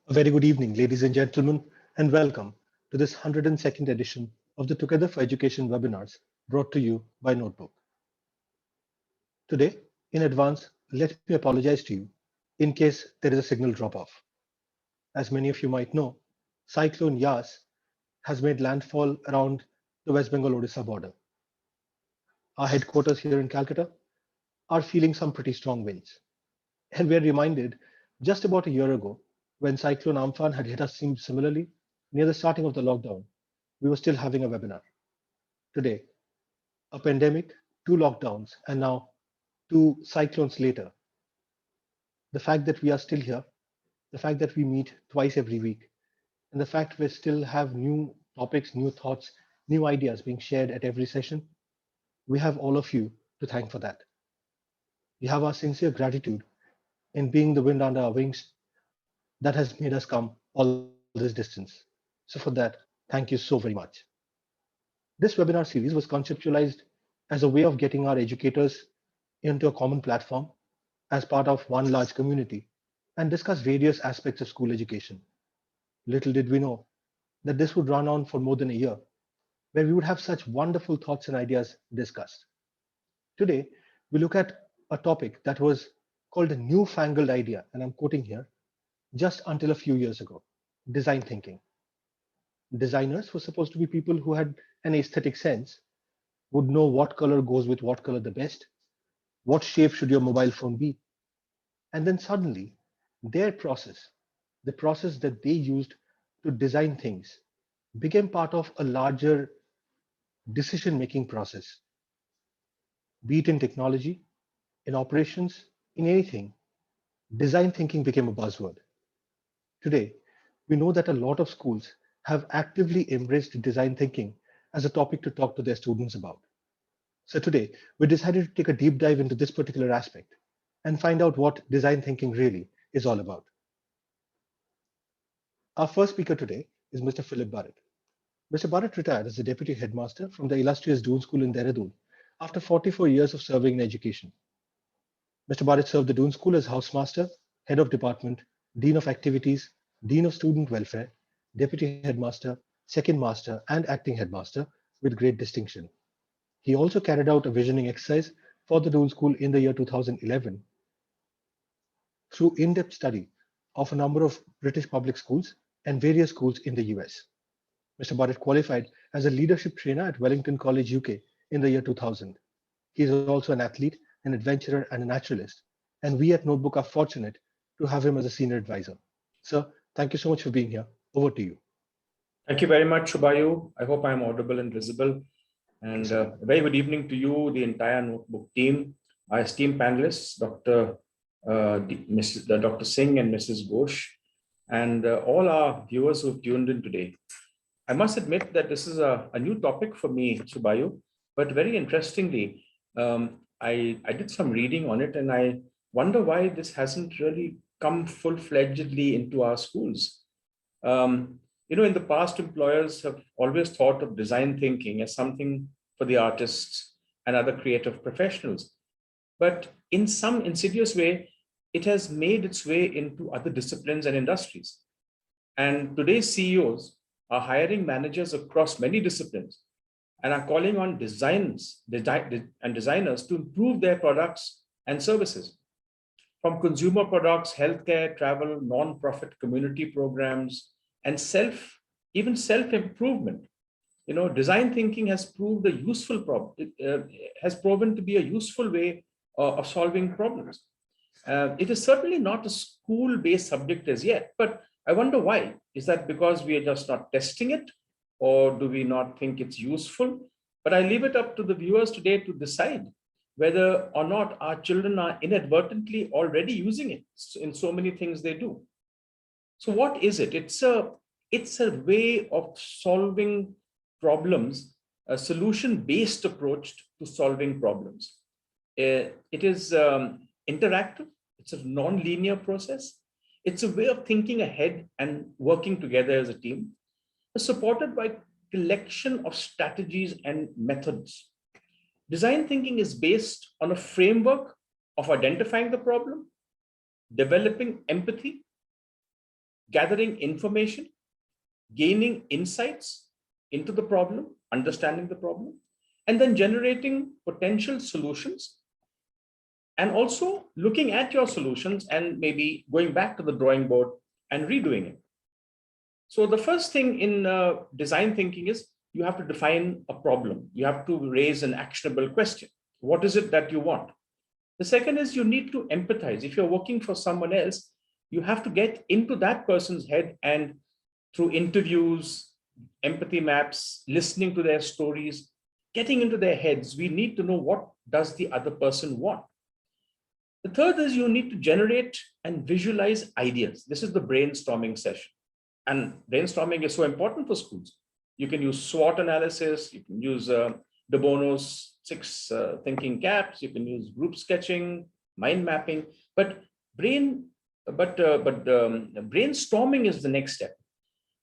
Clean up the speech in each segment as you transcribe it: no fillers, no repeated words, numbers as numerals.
A very good evening, ladies and gentlemen, and welcome to this 102nd edition of the Together for Education webinars brought to you by Notebook. Today, in advance, let me apologize to you in case there is a signal drop off. As many of you might know, Cyclone Yas has made landfall around the West Bengal Odisha border. Our headquarters here in Calcutta are feeling some pretty strong winds. And we are reminded just about a year ago when Cyclone Amphan had hit us similarly near the starting of the lockdown, we were still having a webinar. Today, a pandemic, two lockdowns, and now two cyclones later, the fact that we are still here, the fact that we meet twice every week, and the fact we still have new topics, new thoughts, new ideas being shared at every session, we have all of you to thank for that. We have our sincere gratitude in being the wind under our wings that has made us come all this distance. So for that, thank you so very much. This webinar series was conceptualized as a way of getting our educators into a common platform as part of one large community and discuss various aspects of school education. Little did we know that this would run on for more than a year, where we would have such wonderful thoughts and ideas discussed. Today, we look at a topic that was called a newfangled idea, and I'm quoting here, just until a few years ago, design thinking. Designers were supposed to be people who had an aesthetic sense, would know what color goes with what color the best, what shape should your mobile phone be. And then suddenly, their process, the process that they used to design things, became part of a larger decision making process. Be it in technology, in operations, in anything, design thinking became a buzzword. Today, we know that a lot of schools have actively embraced design thinking as a topic to talk to their students about. So today, we decided to take a deep dive into this particular aspect and find out what design thinking really is all about. Our first speaker today is Mr. Philip Barrett. Mr. Barrett retired as the Deputy Headmaster from the illustrious Doon School in Dehradun after 44 years of serving in education. Mr. Barrett served the Doon School as Housemaster, Head of Department, Dean of Activities, Dean of Student Welfare, Deputy Headmaster, Second Master, and Acting Headmaster with great distinction. He also carried out a visioning exercise for the Doon School in the year 2011 through in-depth study of a number of British public schools and various schools in the US. Mr. Barrett qualified as a leadership trainer at Wellington College, UK in the year 2000. He is also an athlete, an adventurer, and a naturalist. And we at Notebook are fortunate to have him as a senior advisor. Sir, thank you so much for being here. Over to you. Thank you very much, Shubayu. I hope I'm audible and visible. And a very good evening to you, the entire Notebook team, our esteemed panelists, Dr. Singh and Mrs. Ghosh, and all our viewers who've tuned in today. I must admit that this is a new topic for me, Shubayu, but very interestingly, I did some reading on it, and I wonder why this hasn't really come full-fledgedly into our schools. In the past, employers have always thought of design thinking as something for the artists and other creative professionals. But in some insidious way, it has made its way into other disciplines and industries. And today's CEOs are hiring managers across many disciplines and are calling on designers to improve their products and services. From consumer products, healthcare, travel, non-profit community programs, and even self-improvement. Design thinking has proven to be a useful way of solving problems. It is certainly not a school-based subject as yet, but I wonder why. Is that because we are just not testing it, or do we not think it's useful? But I leave it up to the viewers today to decide whether or not our children are inadvertently already using it in so many things they do. So what is it? It's a way of solving problems, a solution-based approach to solving problems. It is interactive. It's a non-linear process. It's a way of thinking ahead and working together as a team, supported by collection of strategies and methods. Design thinking is based on a framework of identifying the problem, developing empathy, gathering information, gaining insights into the problem, understanding the problem, and then generating potential solutions, and also looking at your solutions and maybe going back to the drawing board and redoing it. So the first thing in design thinking is you have to define a problem. You have to raise an actionable question. What is it that you want? The second is you need to empathize. If you're working for someone else, you have to get into that person's head, and through interviews, empathy maps, listening to their stories, getting into their heads, we need to know what does the other person want. The third is you need to generate and visualize ideas. This is the brainstorming session. And brainstorming is so important for schools. You can use SWOT analysis, you can use De Bono's 6 thinking caps, you can use group sketching, mind mapping, but brainstorming is the next step.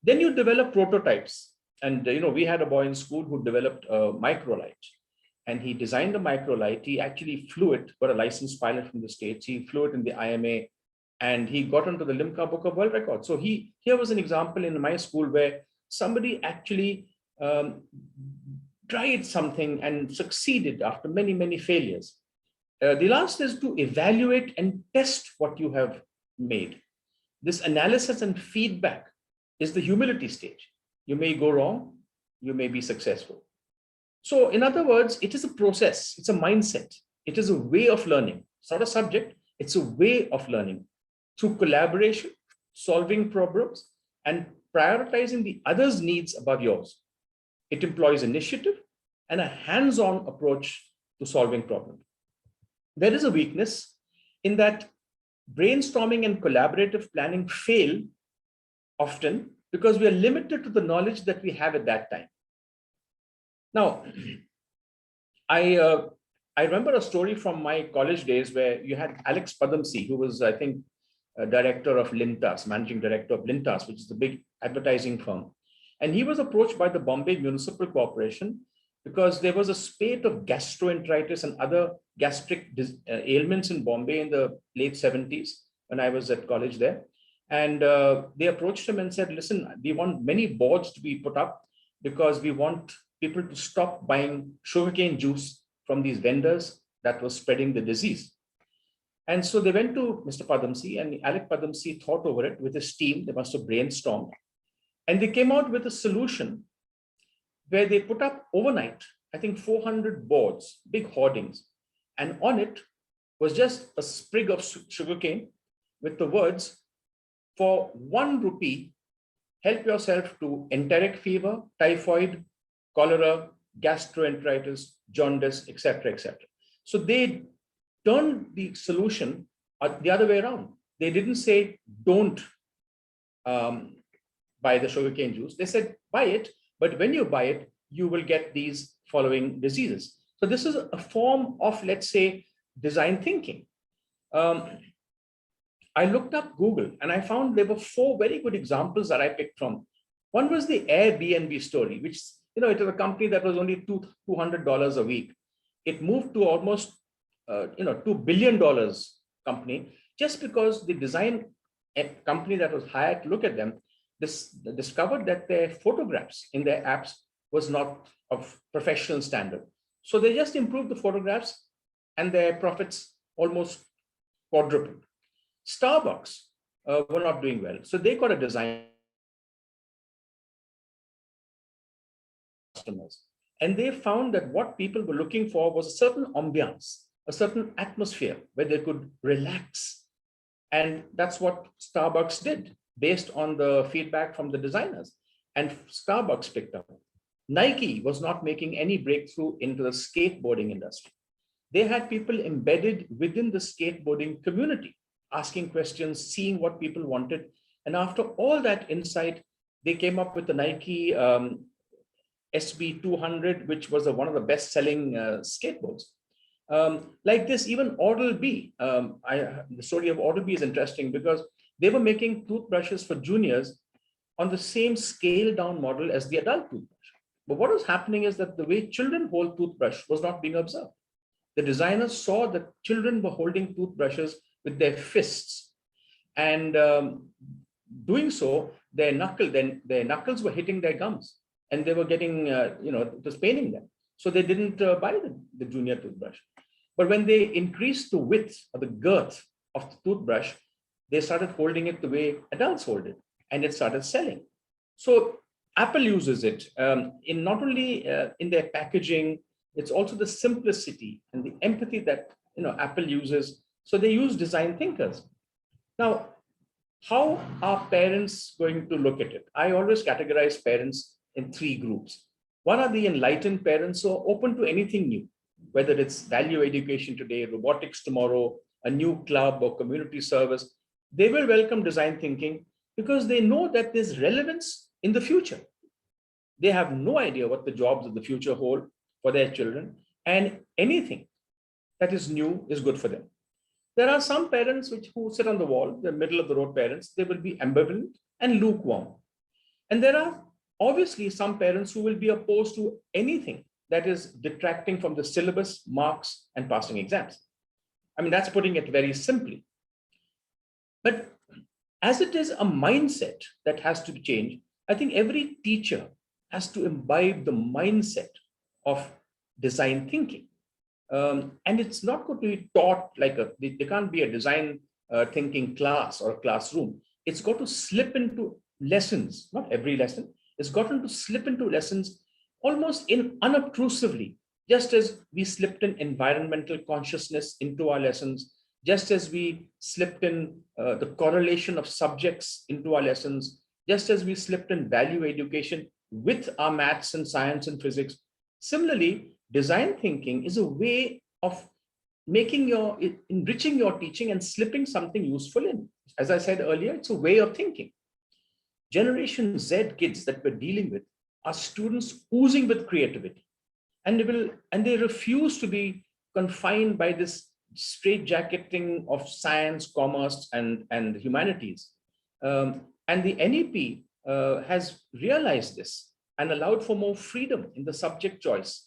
Then you develop prototypes. And we had a boy in school who developed a microlight, and he designed a microlight. He actually flew it, got a licensed pilot from the States. He flew it in the IMA, and he got into the Limca Book of World Records. So here was an example in my school where somebody actually tried something and succeeded after many, many failures. The last is to evaluate and test what you have made. This analysis and feedback is the humility stage. You may go wrong, you may be successful. So in other words, it is a process, it's a mindset, it is a way of learning. It's not a subject, it's a way of learning. Through collaboration, solving problems, and prioritizing the other's needs above yours. It employs initiative and a hands-on approach to solving problems. There is a weakness in that brainstorming and collaborative planning fail often because we are limited to the knowledge that we have at that time. Now, I remember a story from my college days where you had Alex Padamsee, who was, I think, director of Lintas, managing director of Lintas, which is the big advertising firm. And he was approached by the Bombay Municipal Corporation because there was a spate of gastroenteritis and other gastric ailments in Bombay in the late 70s when I was at college there. And they approached him and said, listen, we want many boards to be put up because we want people to stop buying sugarcane juice from these vendors that was spreading the disease. And so they went to Mr. Padamsee, and Alec Padamsee thought over it with his team. They must have brainstormed. And they came out with a solution where they put up overnight, I think 400 boards, big hoardings. And on it was just a sprig of sugarcane with the words, for 1 rupee, help yourself to enteric fever, typhoid, cholera, gastroenteritis, jaundice, etc., etc. So they turned the solution the other way around. They didn't say, don't buy the sugarcane juice. They said, buy it, but when you buy it, you will get these following diseases. So this is a form of, let's say, design thinking. I looked up Google and I found there were 4 very good examples that I picked from. One was the Airbnb story, which, it was a company that was only $200 a week. It moved to almost, $2 billion company just because the design company that was hired to look at them discovered that their photographs in their apps was not of professional standard. So they just improved the photographs and their profits almost quadrupled. Starbucks were not doing well. So they got a design customers. And they found that what people were looking for was a certain ambiance, a certain atmosphere where they could relax. And that's what Starbucks did based on the feedback from the designers. And Starbucks picked up. Nike was not making any breakthrough into the skateboarding industry. They had people embedded within the skateboarding community, asking questions, seeing what people wanted. And after all that insight, they came up with the Nike SB200, which was one of the best-selling skateboards. Like this, even Oral-B. The story of Oral-B is interesting because they were making toothbrushes for juniors on the same scale-down model as the adult toothbrush. But what was happening is that the way children hold toothbrush was not being observed. The designers saw that children were holding toothbrushes with their fists. And doing so, their knuckles were hitting their gums, and they were getting, it was paining them. So they didn't buy the junior toothbrush. But when they increased the width or the girth of the toothbrush, they started holding it the way adults hold it, and it started selling. So Apple uses it in not only in their packaging, it's also the simplicity and the empathy that Apple uses. So they use design thinkers. Now, how are parents going to look at it? I always categorize parents in three groups. One are the enlightened parents who are open to anything new, whether it's value education today, robotics tomorrow, a new club or community service. They will welcome design thinking because they know that there's relevance in the future. They have no idea what the jobs of the future hold for their children, and anything that is new is good for them. There are some parents who sit on the wall, the middle of the road parents, they will be ambivalent and lukewarm. And there are obviously some parents who will be opposed to anything that is detracting from the syllabus, marks, and passing exams. I mean, that's putting it very simply. But as it is a mindset that has to change, I think every teacher has to imbibe the mindset of design thinking. And it's not going to be taught there can't be a design thinking class or a classroom. It's got to slip into lessons, not every lesson. It's gotten to slip into lessons almost unobtrusively, just as we slipped in environmental consciousness into our lessons, just as we slipped in the correlation of subjects into our lessons, just as we slipped in value education with our maths and science and physics. Similarly, design thinking is a way of enriching your teaching and slipping something useful in. As I said earlier, it's a way of thinking. Generation Z kids that we're dealing with are students oozing with creativity, and they refuse to be confined by this straitjacketing of science, commerce, and humanities. And the NEP has realized this and allowed for more freedom in the subject choice.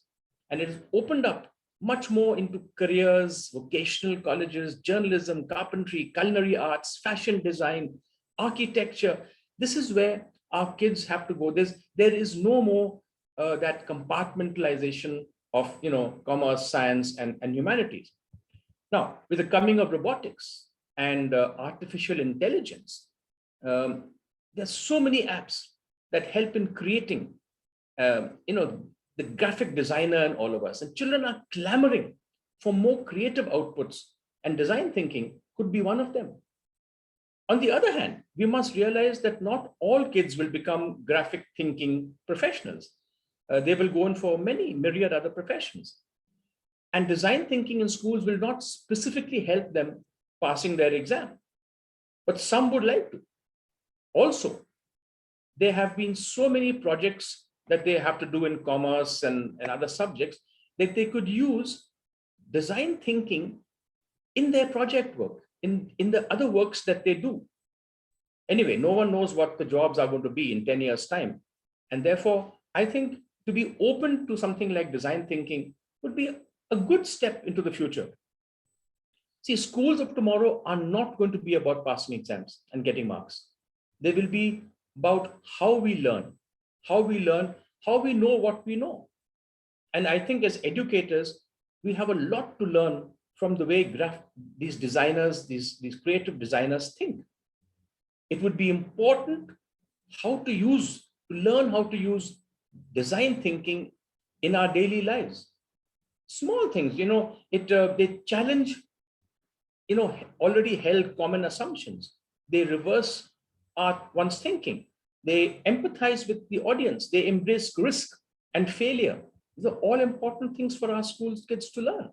And it has opened up much more into careers, vocational colleges, journalism, carpentry, culinary arts, fashion design, architecture. This is where our kids have to go. There is no more that compartmentalization of commerce, science, and humanities. Now, with the coming of robotics and artificial intelligence, there's so many apps that help in creating, the graphic designer in all of us. And children are clamoring for more creative outputs, and design thinking could be one of them. On the other hand, we must realize that not all kids will become graphic thinking professionals. They will go in for many myriad other professions. And design thinking in schools will not specifically help them passing their exam, but some would like to. Also, there have been so many projects that they have to do in commerce and other subjects that they could use design thinking in their project work, in the other works that they do. Anyway, no one knows what the jobs are going to be in 10 years' time. And therefore, I think to be open to something like design thinking would be a good step into the future. See, schools of tomorrow are not going to be about passing exams and getting marks. They will be about how we learn, how we know what we know. And I think as educators, we have a lot to learn from the way these designers, these creative designers think. It would be important to learn how to use design thinking in our daily lives. Small things, they challenge, already held common assumptions. They reverse one's thinking. They empathize with the audience. They embrace risk and failure. These are all important things for our schools kids to learn.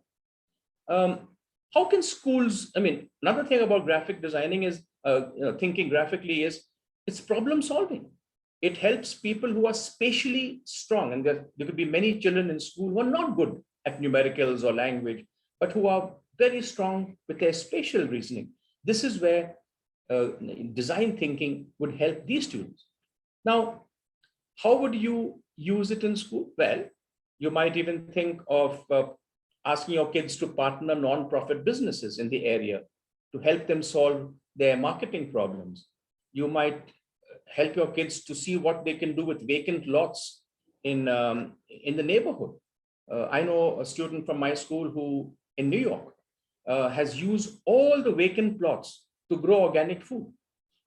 How can schools, another thing about graphic designing is, thinking graphically is, it's problem solving. It helps people who are spatially strong. And there could be many children in school who are not good at numericals or language, but who are very strong with their spatial reasoning. This is where design thinking would help these students. Now, how would you use it in school? Well, you might even think of asking your kids to partner non-profit businesses in the area to help them solve their marketing problems. You might help your kids to see what they can do with vacant lots in the neighborhood. I know a student from my school who in New York has used all the vacant plots to grow organic food.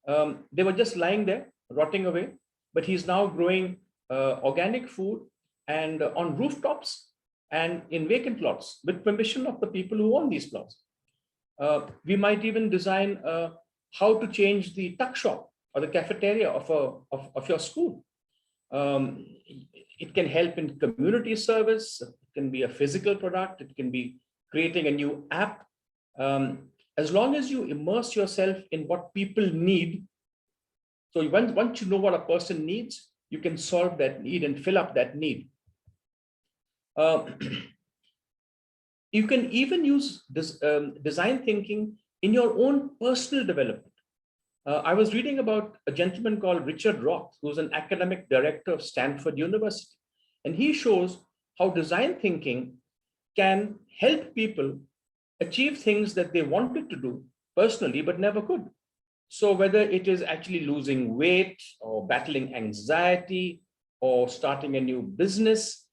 They were just lying there, rotting away, but he's now growing organic food and on rooftops and in vacant lots with permission of the people who own these plots. We might even design how to change the tuck shop or the cafeteria of your school. It can help in community service. It can be a physical product. It can be creating a new app. As long as you immerse yourself in what people need. So once you know what a person needs, you can solve that need and fill up that need. You can even use this design thinking in your own personal development. I was reading about a gentleman called Richard Roth, who's an academic director of Stanford University. And he shows how design thinking can help people achieve things that they wanted to do personally, but never could. So whether it is actually losing weight or battling anxiety or starting a new business,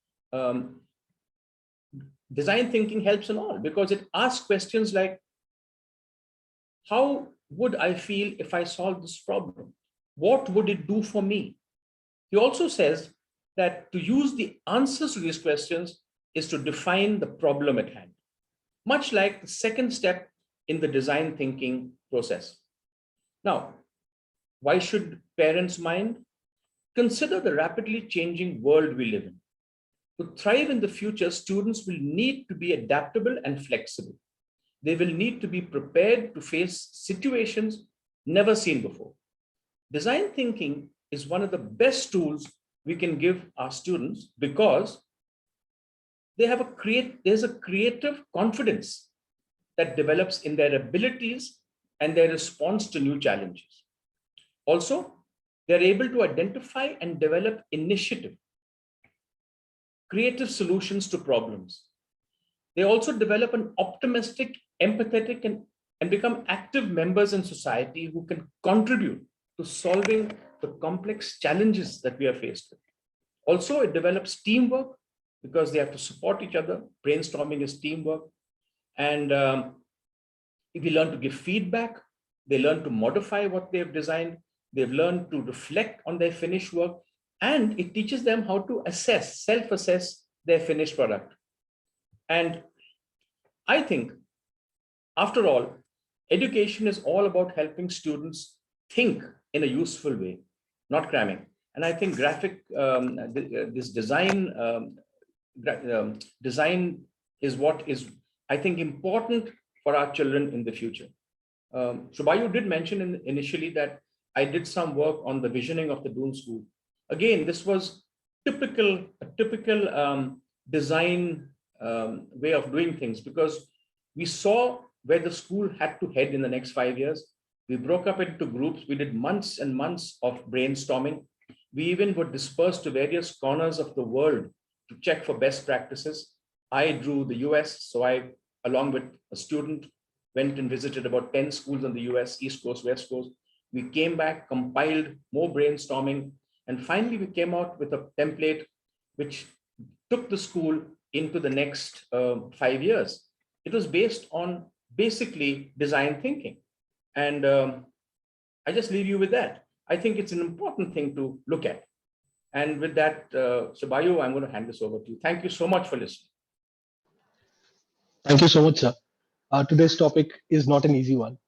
design thinking helps in all because it asks questions like, how would I feel if I solve this problem? What would it do for me? He also says that to use the answers to these questions is to define the problem at hand, much like the second step in the design thinking process. Now, why should parents mind? Consider the rapidly changing world we live in. To thrive in the future, students will need to be adaptable and flexible. They will need to be prepared to face situations never seen before. Design thinking is one of the best tools we can give our students because there's a creative confidence that develops in their abilities and their response to new challenges. Also, they're able to identify and develop initiative, creative solutions to problems. They also develop an optimistic, empathetic, and become active members in society who can contribute to solving the complex challenges that we are faced with. Also, it develops teamwork because they have to support each other. Brainstorming is teamwork. And if we learn to give feedback, they learn to modify what they've designed. They've learned to reflect on their finished work. And it teaches them how to assess, self-assess their finished product. And I think, after all, education is all about helping students think in a useful way, not cramming. And I think this design is what is, I think, important for our children in the future. Subayu did mention initially that I did some work on the visioning of the Doon School. Again, this was a typical design way of doing things because we saw where the school had to head in the next 5 years. We broke up into groups. We did months and months of brainstorming. We even were dispersed to various corners of the world to check for best practices. I drew the US, so I, along with a student, went and visited about 10 schools in the US, East Coast, West Coast. We came back, compiled more brainstorming, and finally we came out with a template which took the school into the next 5 years. It was based on basically design thinking. And I just leave you with that. I think it's an important thing to look at. And with that, Subayu, I'm going to hand this over to you. Thank you so much for listening. Thank you so much, sir. Today's topic is not an easy one,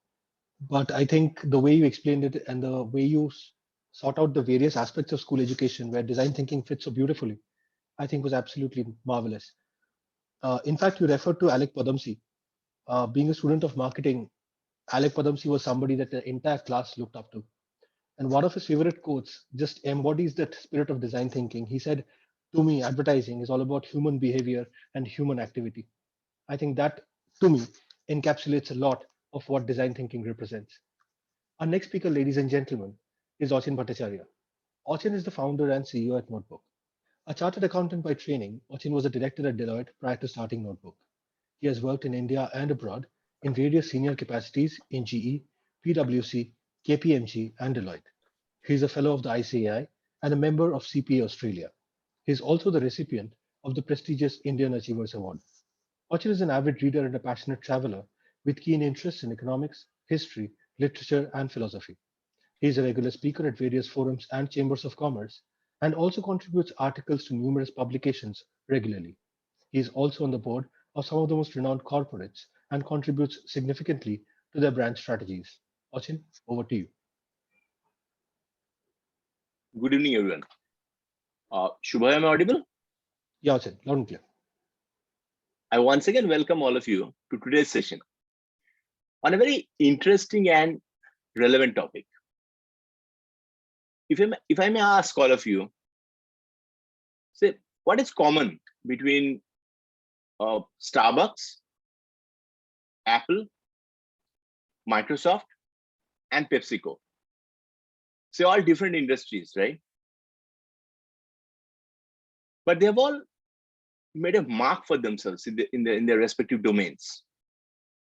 but I think the way you explained it and the way you sort out the various aspects of school education where design thinking fits so beautifully, I think was absolutely marvelous. In fact, you referred to Alec Padamsee. Being a student of marketing, Alec Padamsee was somebody that the entire class looked up to. And one of his favorite quotes just embodies that spirit of design thinking. He said, to me, advertising is all about human behavior and human activity. I think that, to me, encapsulates a lot of what design thinking represents. Our next speaker, ladies and gentlemen, is Achin Bhattacharya. Achin is the founder and CEO at Notebook. A chartered accountant by training, Achin was a director at Deloitte prior to starting Notebook. He has worked in India and abroad in various senior capacities in GE, PwC, KPMG, and Deloitte. He is a fellow of the ICAI and a member of CPA Australia. He is also the recipient of the prestigious Indian Achievers Award. Achin is an avid reader and a passionate traveler with keen interests in economics, history, literature, and philosophy. He is a regular speaker at various forums and chambers of commerce and also contributes articles to numerous publications regularly. He is also on the board of some of the most renowned corporates and contributes significantly to their brand strategies. Achin, over to you. Good evening, everyone. Shubha, am I audible? Yeah, Achin, loud and clear. I once again welcome all of you to today's session on a very interesting and relevant topic. If I may ask all of you, say, what is common between Starbucks, Apple, Microsoft, and PepsiCo? So all different industries, right? But they have all made a mark for themselves in their respective domains.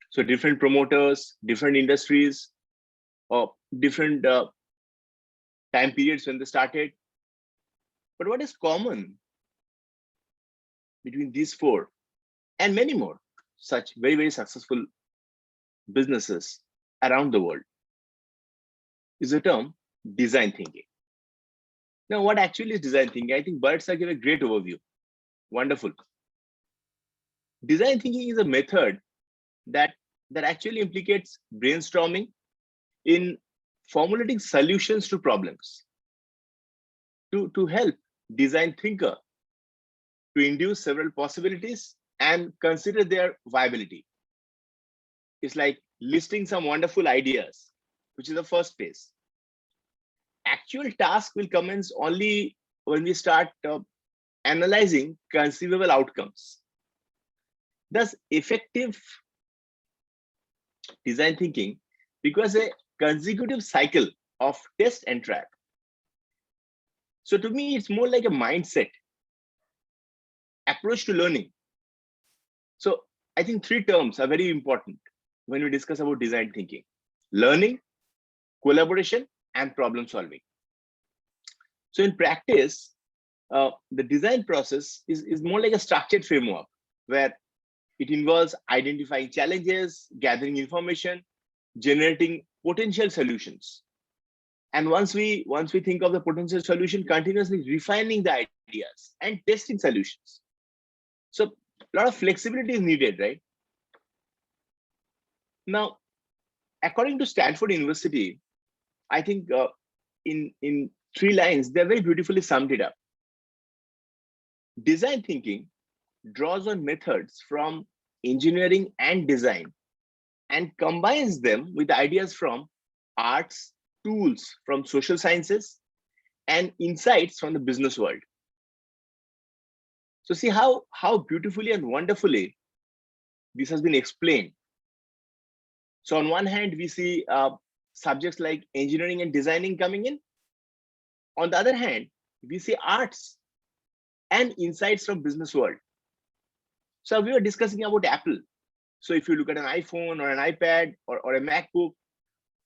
So different promoters, different industries, or different time periods when they started. But what is common between these four and many more such very, very successful businesses around the world is the term design thinking. Now, what actually is design thinking? I think Bert gave a great overview. Wonderful. Design thinking is a method that actually implicates brainstorming in formulating solutions to problems to help design thinker to induce several possibilities and consider their viability. It's like listing some wonderful ideas, which is the first phase. Actual task will commence only when we start analyzing conceivable outcomes. Thus, effective design thinking requires a consecutive cycle of test and track. So to me, it's more like a mindset approach to learning. So I think three terms are very important when we discuss about design thinking: learning, collaboration, and problem solving. So in practice, the design process is more like a structured framework where it involves identifying challenges, gathering information, generating potential solutions. And once we think of the potential solution, continuously refining the ideas and testing solutions. So a lot of flexibility is needed, right? Now, according to Stanford University, I think in 3 lines, they're very beautifully summed it up. Design thinking draws on methods from engineering and design and combines them with ideas from arts, tools from social sciences, and insights from the business world. So see how beautifully and wonderfully this has been explained. So on one hand, we see subjects like engineering and designing coming in. On the other hand, we see arts and insights from business world. So we were discussing about Apple. So if you look at an iPhone or an iPad or a MacBook,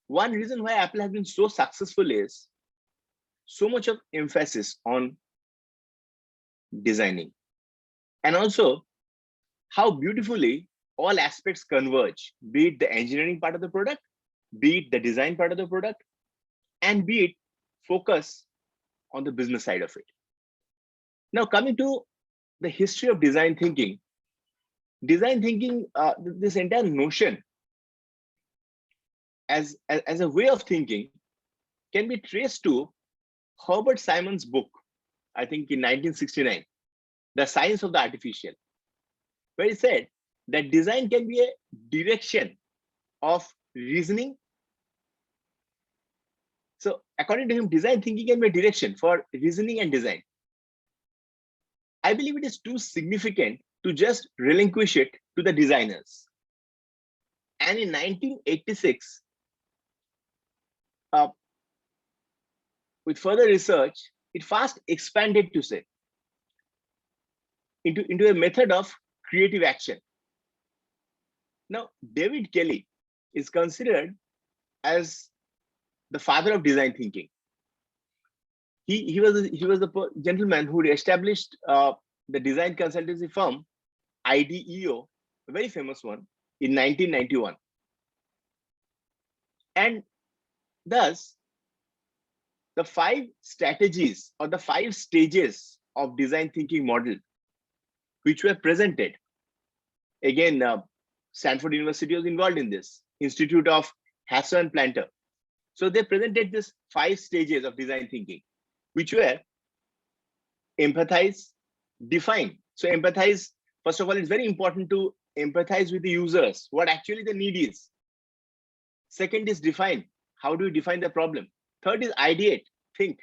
one reason why Apple has been so successful is so much of emphasis on designing, and also how beautifully all aspects converge, be it the engineering part of the product, be it the design part of the product, and be it focus on the business side of it. Now, coming to the history of design thinking, this entire notion as a way of thinking can be traced to Herbert Simon's book, I think in 1969, The Science of the Artificial, where he said that design can be a direction of reasoning. So according to him, design thinking can be a direction for reasoning and design. I believe it is too significant to just relinquish it to the designers. And in 1986, with further research, it fast expanded to say into a method of creative action. Now, David Kelly is considered as the father of design thinking. he was the gentleman who established the design consultancy firm IDEO, a very famous one, in 1991. And thus, the 5 strategies or the 5 stages of design thinking model, which were presented, again, Stanford University was involved in this, Institute of Hasso and Planter. So they presented this 5 stages of design thinking, which were empathize, define. So empathize, first of all, it's very important to empathize with the users, what actually the need is. Second is define. How do you define the problem? Third is ideate, think.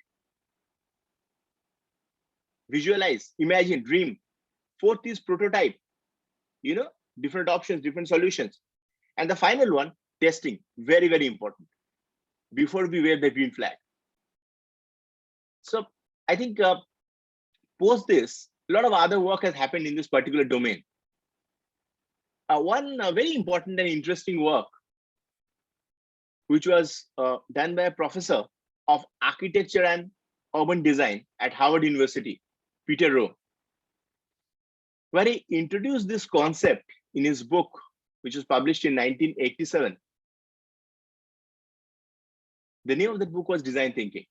Visualize, imagine, dream. Fourth is prototype, different options, different solutions. And the final one, testing, very, very important, before we wave the green flag. So I think post this, a lot of other work has happened in this particular domain. One very important and interesting work, which was done by a professor of architecture and urban design at Harvard University, Peter Rowe, where he introduced this concept in his book, which was published in 1987. The name of the book was Design Thinking.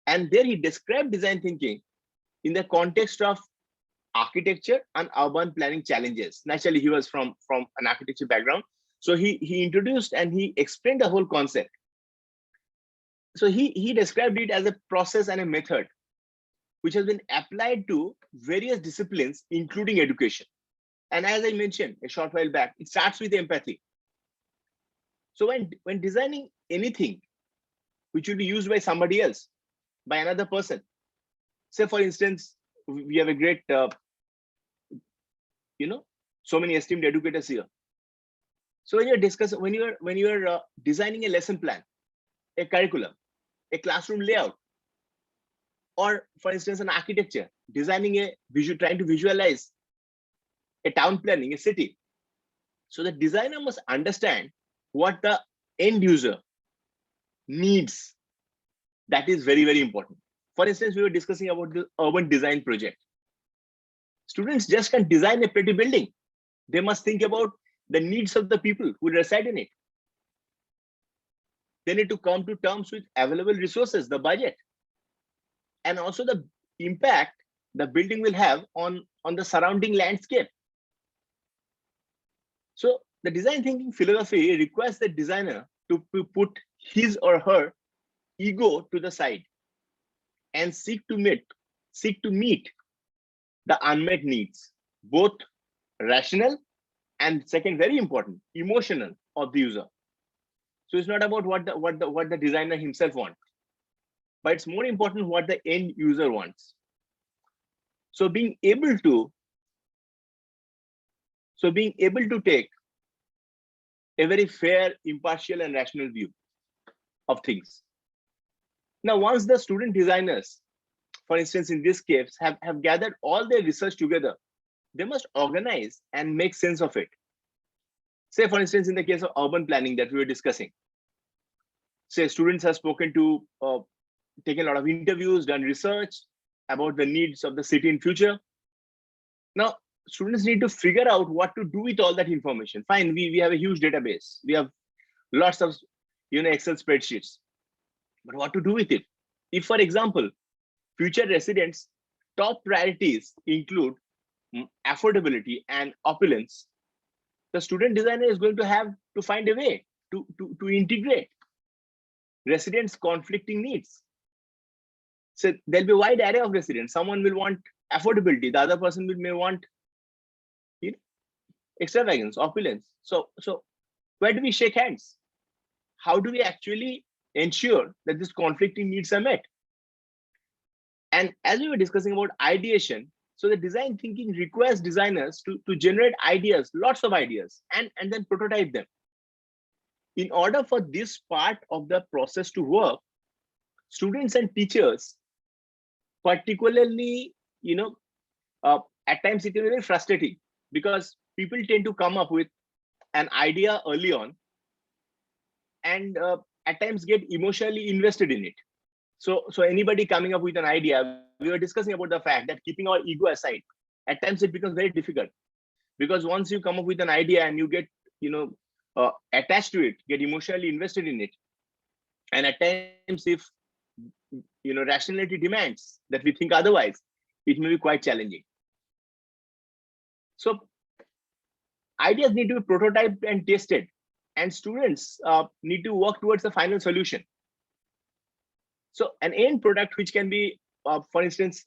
And there he described design thinking in the context of architecture and urban planning challenges. Naturally, he was from an architecture background. So he introduced and he explained the whole concept. So he described it as a process and a method, which has been applied to various disciplines, including education. And as I mentioned a short while back, it starts with empathy. So when designing anything which will be used by somebody else, by another person, say for instance, we have a great, so many esteemed educators here. So when you're discussing, when you're designing a lesson plan, a curriculum, a classroom layout, or for instance, an architecture, designing trying to visualize a town planning, a city. So the designer must understand what the end user needs. That is very, very important. For instance, we were discussing about the urban design project. Students just can't design a pretty building. They must think about the needs of the people who reside in it. They need to come to terms with available resources, the budget, and also the impact the building will have on the surrounding landscape. So the design thinking philosophy requires the designer to put his or her ego to the side and seek to meet the unmet needs, both rational and, second, very important, emotional of the user. So it's not about what the designer himself wants, but it's more important what the end user wants. So being able to take a very fair, impartial, and rational view of things. Now, once the student designers, for instance, in this case, have gathered all their research together, they must organize and make sense of it. Say, for instance, in the case of urban planning that we were discussing, say students have spoken to, taken a lot of interviews, done research about the needs of the city in future. Now, students need to figure out what to do with all that information. Fine, we have a huge database. We have lots of Excel spreadsheets. But what to do with it? If, for example, future residents' top priorities include affordability and opulence, the student designer is going to have to find a way to integrate residents' conflicting needs. So there'll be a wide array of residents. Someone will want affordability. The other person may want extravagance, opulence. So where do we shake hands? How do we actually ensure that these conflicting needs are met? And as we were discussing about ideation, so the design thinking requires designers to generate ideas, lots of ideas, and then prototype them. In order for this part of the process to work, students and teachers, particularly, at times it is very frustrating because people tend to come up with an idea early on and at times get emotionally invested in it. So anybody coming up with an idea, we were discussing about the fact that keeping our ego aside, at times it becomes very difficult, because once you come up with an idea and you get, attached to it, get emotionally invested in it, and at times if rationality demands that we think otherwise, it may be quite challenging. So ideas need to be prototyped and tested, and students need to work towards the final solution. So an end product which can be, for instance,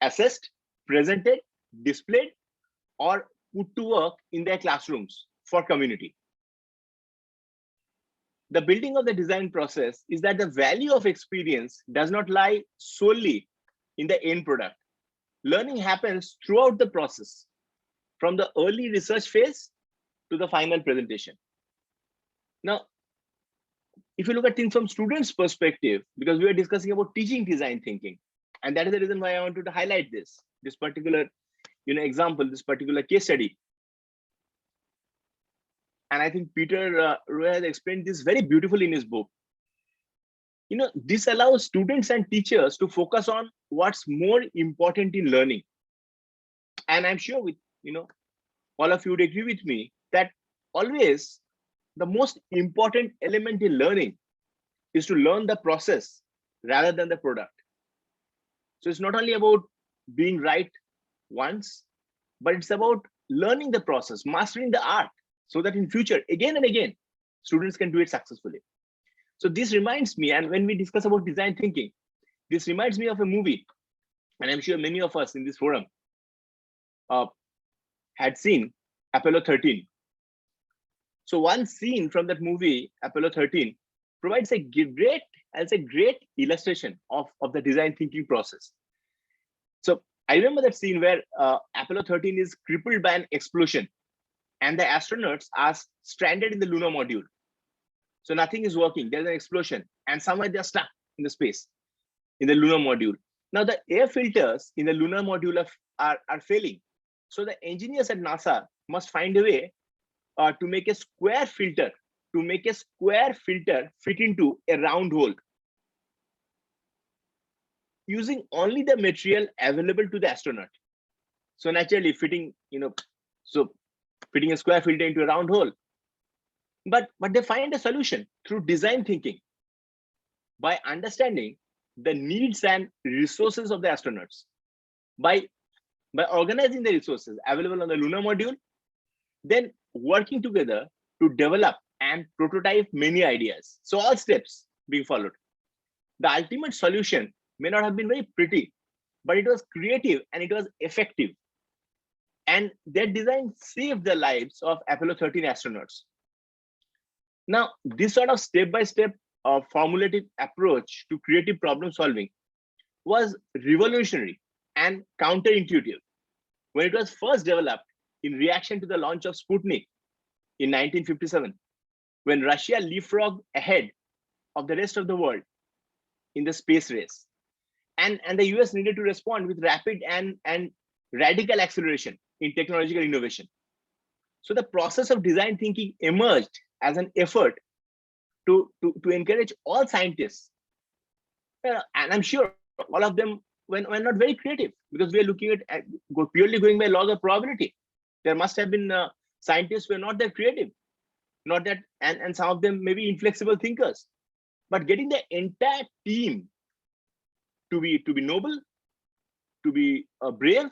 assessed, presented, displayed, or put to work in their classrooms for community. The building of the design process is that the value of experience does not lie solely in the end product. Learning happens throughout the process, from the early research phase to the final presentation. Now, if you look at things from students' perspective, because we are discussing about teaching design thinking, and that is the reason why I wanted to highlight this particular example, this particular case study. And I think Peter Roy has explained this very beautifully in his book. This allows students and teachers to focus on what's more important in learning. And I'm sure with all of you would agree with me that always the most important element in learning is to learn the process rather than the product. So it's not only about being right once, but it's about learning the process, mastering the art, so that in future, again and again, students can do it successfully. So this reminds me, and when we discuss about design thinking, this reminds me of a movie, and I'm sure many of us in this forum had seen Apollo 13. So one scene from that movie, Apollo 13, provides a great illustration of the design thinking process. So I remember that scene where Apollo 13 is crippled by an explosion, and the astronauts are stranded in the lunar module. So nothing is working. There's an explosion, and somewhere they're stuck in the space, in the lunar module. Now the air filters in the lunar module are failing. So the engineers at NASA must find a way to make a square filter, fit into a round hole, using only the material available to the astronaut. So naturally fitting a square filter into a round hole. But they find a solution through design thinking, by understanding the needs and resources of the astronauts, by organizing the resources available on the lunar module, then working together to develop and prototype many ideas. So all steps being followed. The ultimate solution may not have been very pretty, but it was creative and it was effective. And their design saved the lives of Apollo 13 astronauts. Now, this sort of step-by-step formulative approach to creative problem solving was revolutionary and counterintuitive when it was first developed in reaction to the launch of Sputnik in 1957, when Russia leapfrogged ahead of the rest of the world in the space race. And the US needed to respond with rapid and radical acceleration in technological innovation. So the process of design thinking emerged as an effort to encourage all scientists. And I'm sure all of them were not very creative, because we are looking at purely going by laws of probability. There must have been scientists who were not that creative, not that, and some of them maybe inflexible thinkers. But getting the entire team to be noble, to be brave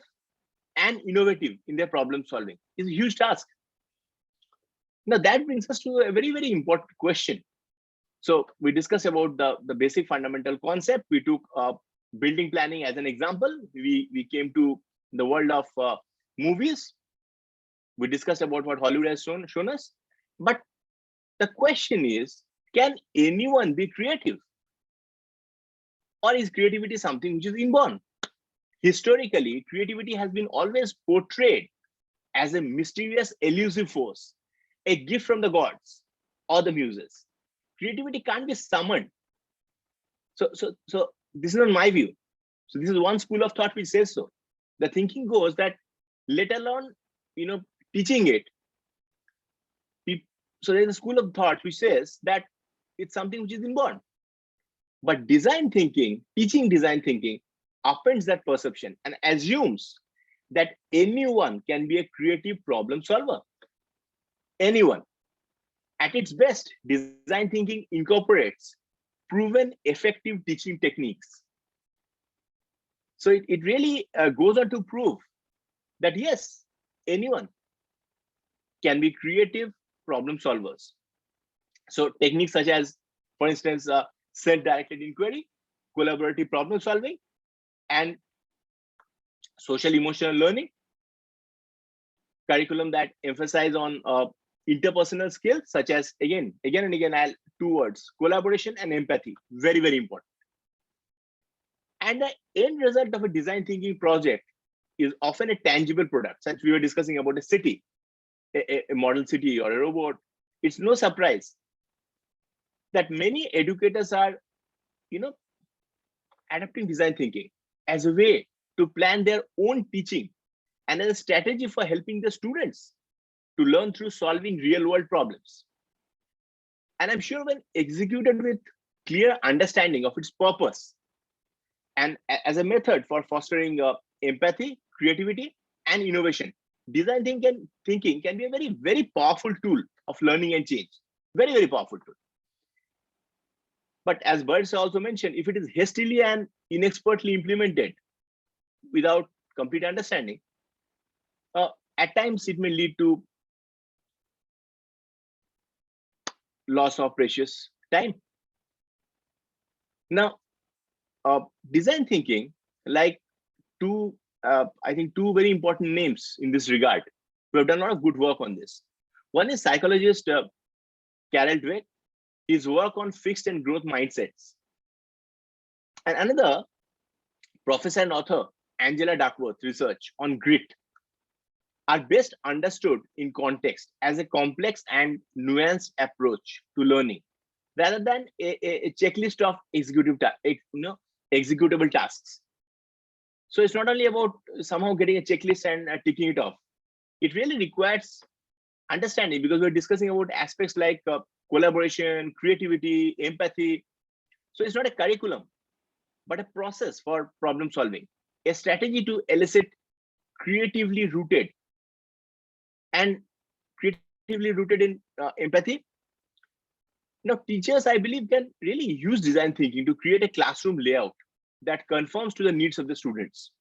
and innovative in their problem solving is a huge task. Now that brings us to a very, very important question. So we discussed about the basic fundamental concept. We took building planning as an example. We came to the world of movies. We discussed about what Hollywood has shown us. But the question is, can anyone be creative? Or is creativity something which is inborn? Historically, creativity has been always portrayed as a mysterious, elusive force, a gift from the gods or the muses. Creativity can't be summoned. So this is not my view. So this is one school of thought which says so. The thinking goes that, let alone teaching it. So there's a school of thought which says that it's something which is inborn. But design thinking, teaching design thinking, upends that perception and assumes that anyone can be a creative problem solver. Anyone. At its best, design thinking incorporates proven effective teaching techniques. So it really goes on to prove that yes, anyone can be creative problem solvers. So techniques such as, for instance, self-directed inquiry, collaborative problem solving, and social emotional learning, curriculum that emphasize on interpersonal skills such as, again and again, I'll two words, collaboration and empathy, very, very important. And the end result of a design thinking project is often a tangible product, since we were discussing about a city, a model city or a robot. It's no surprise that many educators are, adapting design thinking as a way to plan their own teaching and as a strategy for helping the students to learn through solving real world problems. And I'm sure when executed with clear understanding of its purpose and as a method for fostering empathy, creativity, and innovation, design thinking can be a very, very powerful tool of learning and change. Very, very powerful tool. But as Birds also mentioned, if it is hastily and inexpertly implemented without complete understanding, at times it may lead to loss of precious time. Now, design thinking, like I think two very important names in this regard, we have done a lot of good work on this. One is psychologist Carol Dweck, his work on fixed and growth mindsets. And another, professor and author Angela Duckworth research on grit, are best understood in context as a complex and nuanced approach to learning, rather than a checklist of executable tasks. So it's not only about somehow getting a checklist and ticking it off. It really requires understanding, because we're discussing about aspects like collaboration, creativity, empathy. So it's not a curriculum, but a process for problem solving, a strategy to elicit creatively rooted in empathy. Now, teachers, I believe, can really use design thinking to create a classroom layout that conforms to the needs of the students,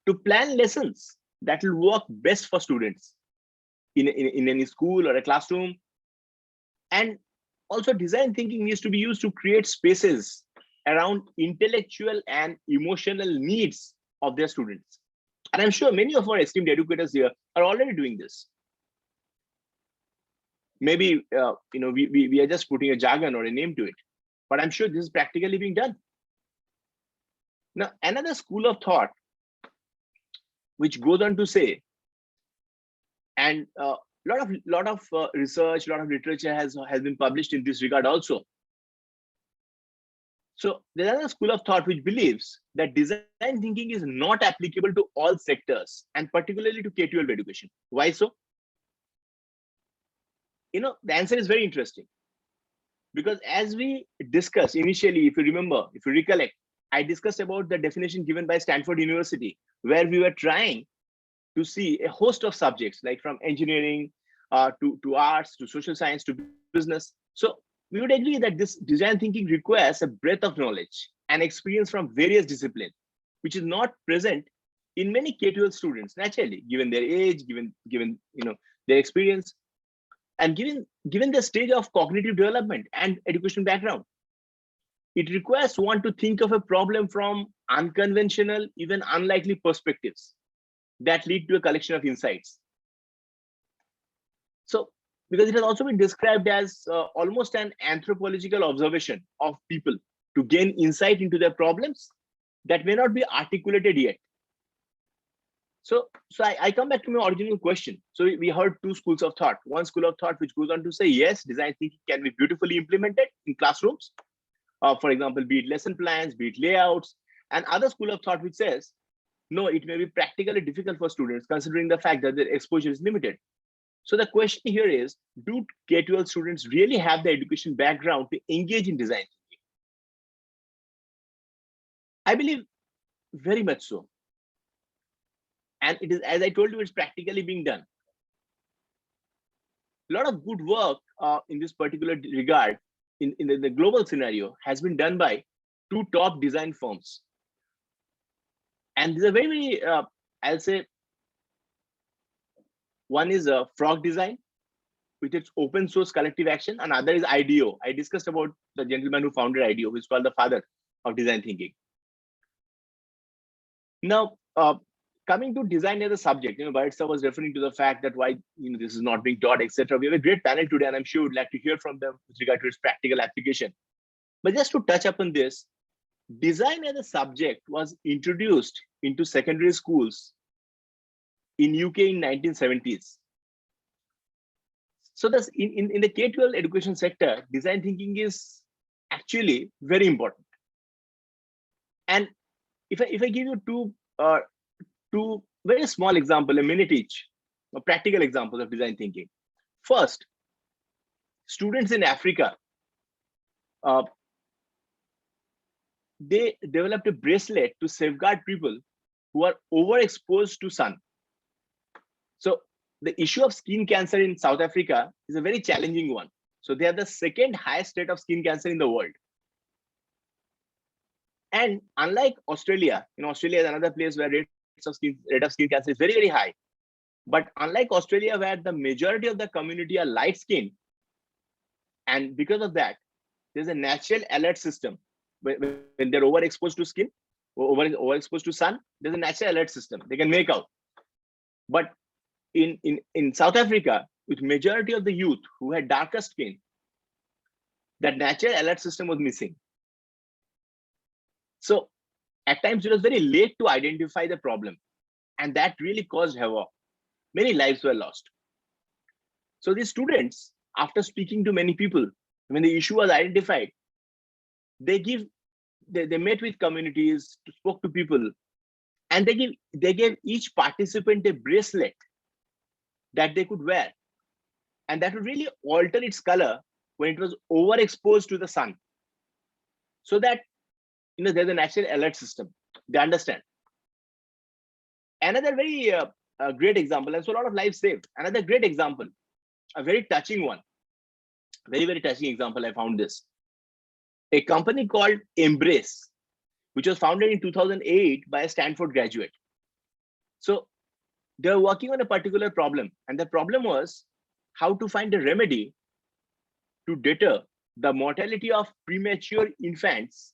to plan lessons that will work best for students in any school or a classroom. And also, design thinking needs to be used to create spaces around intellectual and emotional needs of their students. And I'm sure many of our esteemed educators here are already doing this. Maybe we are just putting a jargon or a name to it, but I'm sure this is practically being done. Now, another school of thought which goes on to say, and lot of research, a lot of literature has been published in this regard also. So there's another school of thought which believes that design thinking is not applicable to all sectors, and particularly to K-12 education. Why so? The answer is very interesting, because as we discussed initially, if you remember, if you recollect, I discussed about the definition given by Stanford University, where we were trying to see a host of subjects, like from engineering to arts, to social science, to business. So we would agree that this design thinking requires a breadth of knowledge and experience from various disciplines, which is not present in many K-12 students, naturally, given their age, given their experience, and given the stage of cognitive development and education background. It requires one to think of a problem from unconventional, even unlikely perspectives that lead to a collection of insights. So, because it has also been described as almost an anthropological observation of people to gain insight into their problems that may not be articulated yet. So I come back to my original question. So we heard two schools of thought. One school of thought which goes on to say, yes, design thinking can be beautifully implemented in classrooms. For example, be it lesson plans, be it layouts, and other school of thought which says, no, it may be practically difficult for students considering the fact that their exposure is limited. So the question here is, do K-12 students really have the education background to engage in design thinking? I believe very much so. And it is, as I told you, it's practically being done. A lot of good work in this particular regard in the global scenario has been done by two top design firms. And these are very, I'll say, one is Frog Design, with its open source collective action, and other is IDEO. I discussed about the gentleman who founded IDEO, which is called the father of design thinking. Now, coming to design as a subject, Baritza was referring to the fact that why this is not being taught, etc. We have a great panel today, and I'm sure you'd like to hear from them with regard to its practical application. But just to touch upon this, design as a subject was introduced into secondary schools in UK in 1970s. So that's in the K-12 education sector, design thinking is actually very important. And if I give you two very small example, a minute each, practical examples of design thinking. First, students in Africa, they developed a bracelet to safeguard people who are overexposed to sun. So the issue of skin cancer in South Africa is a very challenging one. So they are the second highest rate of skin cancer in the world. And unlike Australia, Australia is another place where rate of skin cancer is very, very high. But unlike Australia, where the majority of the community are light skinned, and because of that, there's a natural alert system. When they're overexposed to skin, overexposed to sun, there's a natural alert system. They can make out. But in South Africa, with majority of the youth who had darker skin, that natural alert system was missing. So at times it was very late to identify the problem, and that really caused havoc. Many lives were lost. So these students, after speaking to many people, when the issue was identified, they met with communities, spoke to people, and they gave each participant a bracelet that they could wear, and that would really alter its color when it was overexposed to the sun, so that there's a natural alert system. They understand. Another very great example, and so a lot of lives saved. Another great example, a very touching one, very, very touching example. I found this. A company called Embrace, which was founded in 2008 by a Stanford graduate. So they were working on a particular problem, and the problem was how to find a remedy to deter the mortality of premature infants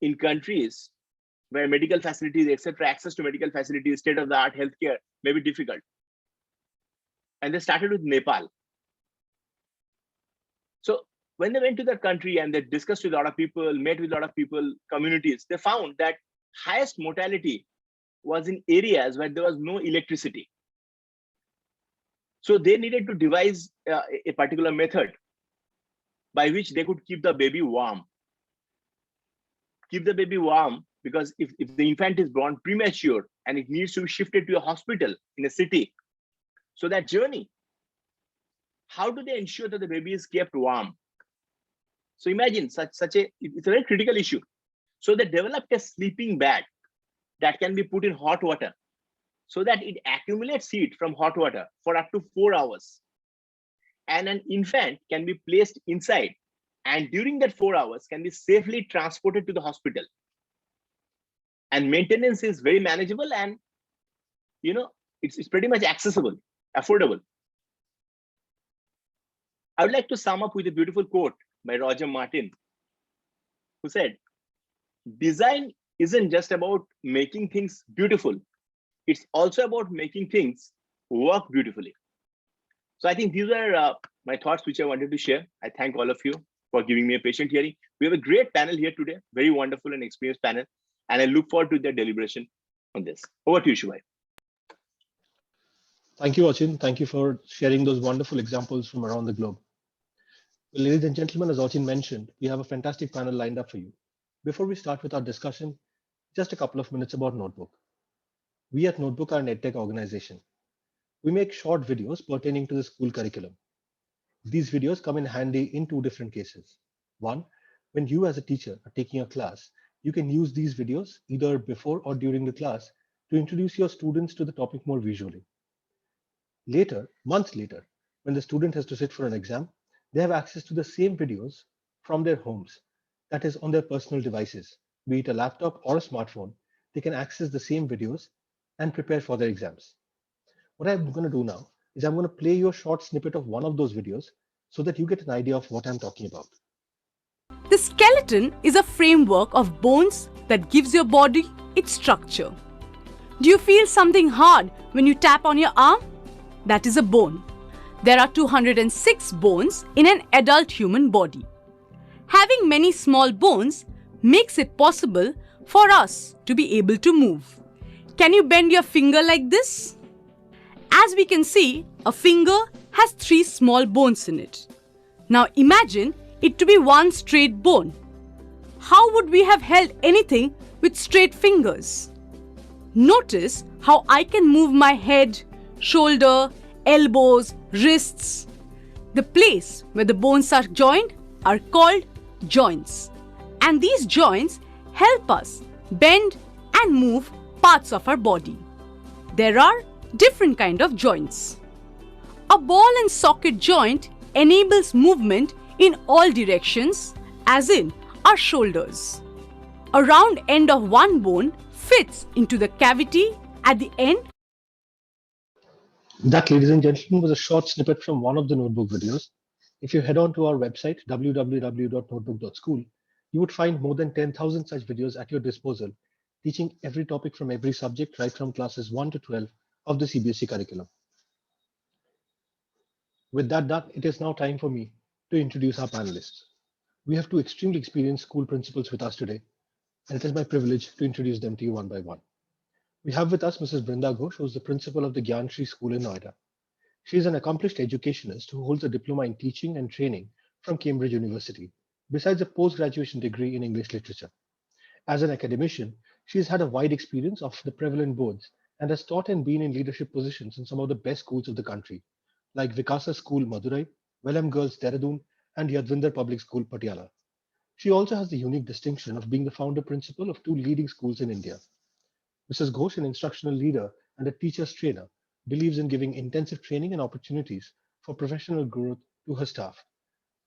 in countries where medical facilities, etc., access to medical facilities, state-of-the-art healthcare may be difficult. And they started with Nepal. So when they went to that country and they discussed with a lot of people, met with a lot of people, communities, they found that highest mortality was in areas where there was no electricity. So they needed to devise a particular method by which they could keep the baby warm. Keep the baby warm, because if the infant is born premature and it needs to be shifted to a hospital in a city, so that journey, how do they ensure that the baby is kept warm? So imagine it's a very critical issue. So they developed a sleeping bag that can be put in hot water so that it accumulates heat from hot water for up to 4 hours. And an infant can be placed inside, and during that 4 hours can be safely transported to the hospital. And maintenance is very manageable, and it's pretty much accessible, affordable. I would like to sum up with a beautiful quote by Roger Martin, who said, "Design isn't just about making things beautiful, it's also about making things work beautifully." So I think these are my thoughts which I wanted to share. I thank all of you for giving me a patient hearing. We have a great panel here today, very wonderful and experienced panel, and I look forward to their deliberation on this. Over to you, Shubhai. Thank you, Achin. Thank you for sharing those wonderful examples from around the globe. Well, ladies and gentlemen, as Achin mentioned, we have a fantastic panel lined up for you. Before we start with our discussion, just a couple of minutes about Notebook. We at Notebook are an EdTech organization. We make short videos pertaining to the school curriculum. These videos come in handy in two different cases. One, when you as a teacher are taking a class You can use these videos either before or during the class to introduce your students to the topic more visually. Later, months later, when the student has to sit for an exam, they have access to the same videos from their homes, that is, on their personal devices, be it a laptop or a smartphone. They can access the same videos and prepare for their exams. What I'm going to do now is I'm going to play you a short snippet of one of those videos so that you get an idea of what I'm talking about. The skeleton is a framework of bones that gives your body its structure. Do you feel something hard when you tap on your arm? That is a bone. There are 206 bones in an adult human body. Having many small bones makes it possible for us to be able to move. Can you bend your finger like this? As we can see, a finger has 3 small bones in it. Now imagine it to be one straight bone. How would we have held anything with straight fingers? Notice how I can move my head, shoulder, elbows, wrists. The place where the bones are joined are called joints. And these joints help us bend and move parts of our body. There are different kinds of joints. A ball and socket joint enables movement in all directions, as in our shoulders. A round end of one bone fits into the cavity at the end. That, ladies and gentlemen, was a short snippet from one of the notebook videos. If you head on to our website, www.notebook.school, you would find more than 10,000 such videos at your disposal, teaching every topic from every subject right from classes 1 to 12 of the CBSE curriculum. With that done, it is now time for me to introduce our panelists. We have 2 extremely experienced school principals with us today, and it is my privilege to introduce them to you one by one. We have with us Mrs. Brinda Ghosh, who is the principal of the Gyan Shri School in Noida. She is an accomplished educationist who holds a diploma in teaching and training from Cambridge University, besides a post-graduation degree in English literature. As an academician, she has had a wide experience of the prevalent boards and has taught and been in leadership positions in some of the best schools of the country, like Vikasa School Madurai, Welham Girls Dehradun, and Yadvinder Public School Patiala. She also has the unique distinction of being the founder principal of 2 leading schools in India. Mrs. Ghosh, an instructional leader and a teacher's trainer, believes in giving intensive training and opportunities for professional growth to her staff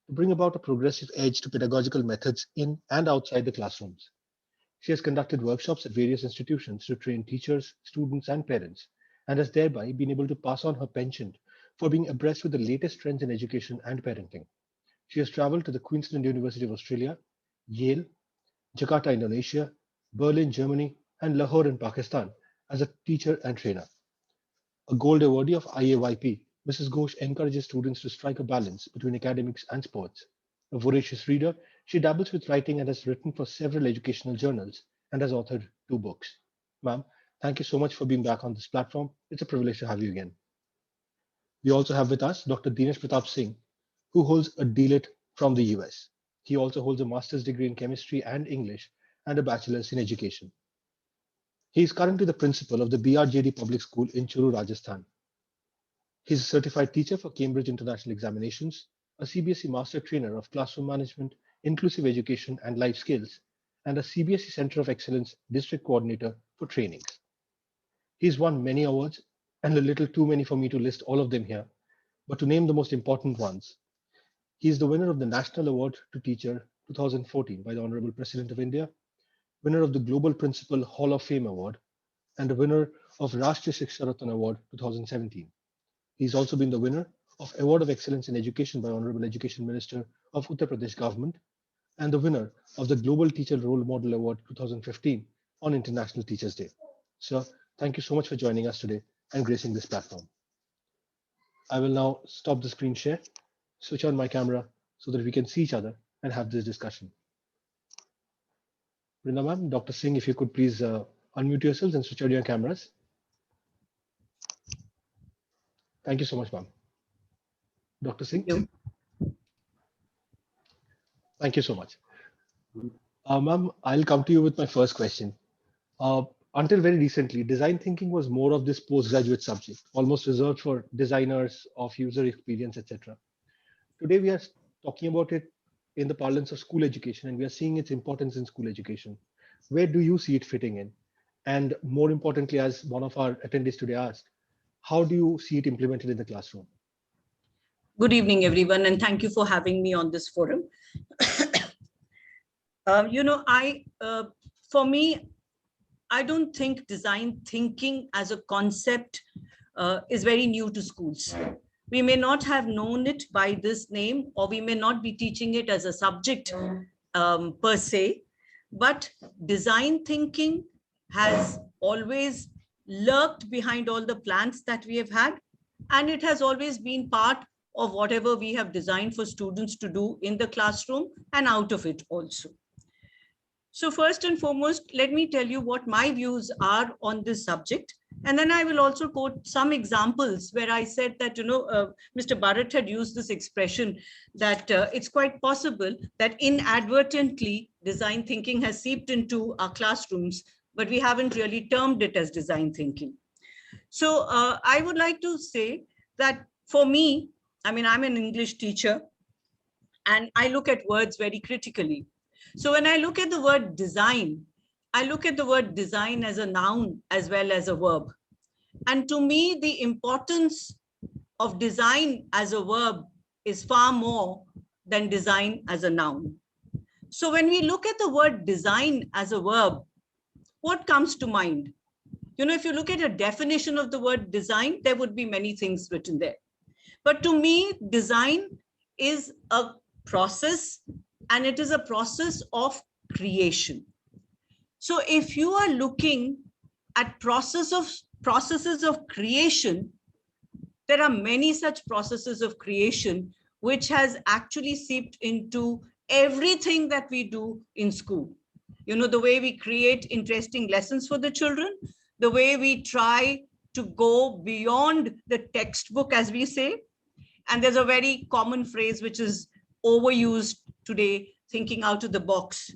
to bring about a progressive edge to pedagogical methods in and outside the classrooms. She has conducted workshops at various institutions to train teachers, students, and parents, and has thereby been able to pass on her penchant for being abreast with the latest trends in education and parenting. She has traveled to the Queensland University of Australia, Yale, Jakarta, Indonesia, Berlin, Germany, and Lahore in Pakistan as a teacher and trainer. A gold awardee of IAYP, Mrs. Ghosh encourages students to strike a balance between academics and sports. A voracious reader, she dabbles with writing and has written for several educational journals and has authored 2 books. Ma'am, thank you so much for being back on this platform. It's a privilege to have you again. We also have with us Dr. Dinesh Pratap Singh, who holds a DLIT from the US. He also holds a master's degree in chemistry and English and a bachelor's in education. He is currently the principal of the BRJD Public School in Churu, Rajasthan. He is a certified teacher for Cambridge International Examinations, a CBSE Master Trainer of Classroom Management, Inclusive Education and Life Skills, and a CBSE Center of Excellence District Coordinator for Trainings. He's won many awards, and a little too many for me to list all of them here, but to name the most important ones. He is the winner of the National Award to Teacher 2014 by the Honorable President of India, winner of the Global Principal Hall of Fame Award, and a winner of Rashtriya Shiksha Ratna Award 2017. He's also been the winner of Award of Excellence in Education by Honorable Education Minister of Uttar Pradesh Government, and the winner of the Global Teacher Role Model Award 2015 on International Teachers Day. Sir, thank you so much for joining us today and gracing this platform. I will now stop the screen share, switch on my camera so that we can see each other and have this discussion. Brinda ma'am, Dr. Singh, if you could please unmute yourselves and switch on your cameras. Thank you so much, ma'am. Dr. Singh? Thank you so much. Ma'am, I'll come to you with my first question. Until very recently, design thinking was more of this postgraduate subject, almost reserved for designers of user experience, etc. Today, we are talking about it in the parlance of school education, and we are seeing its importance in school education. where do you see it fitting in? And more importantly, as one of our attendees today asked, how do you see it implemented in the classroom? Good evening, everyone, and thank you for having me on this forum. For me, I don't think design thinking as a concept is very new to schools. We may not have known it by this name, or we may not be teaching it as a subject per se, but design thinking has always lurked behind all the plans that we have had, and it has always been part of whatever we have designed for students to do in the classroom and out of it also. So first and foremost, let me tell you what my views are on this subject. And then I will also quote some examples where I said that, Mr. Bharat had used this expression that it's quite possible that inadvertently design thinking has seeped into our classrooms, but we haven't really termed it as design thinking. So I would like to say that for me, I'm an English teacher and I look at words very critically. So when I look at the word design, I look at the word design as a noun as well as a verb. And to me, the importance of design as a verb is far more than design as a noun. So when we look at the word design as a verb, what comes to mind? If you look at a definition of the word design, there would be many things written there. But to me, design is a process, and it is a process of creation. So if you are looking at processes of creation, there are many such processes of creation which has actually seeped into everything that we do in school. The way we create interesting lessons for the children, the way we try to go beyond the textbook, as we say. And there's a very common phrase which is overused today, thinking out of the box.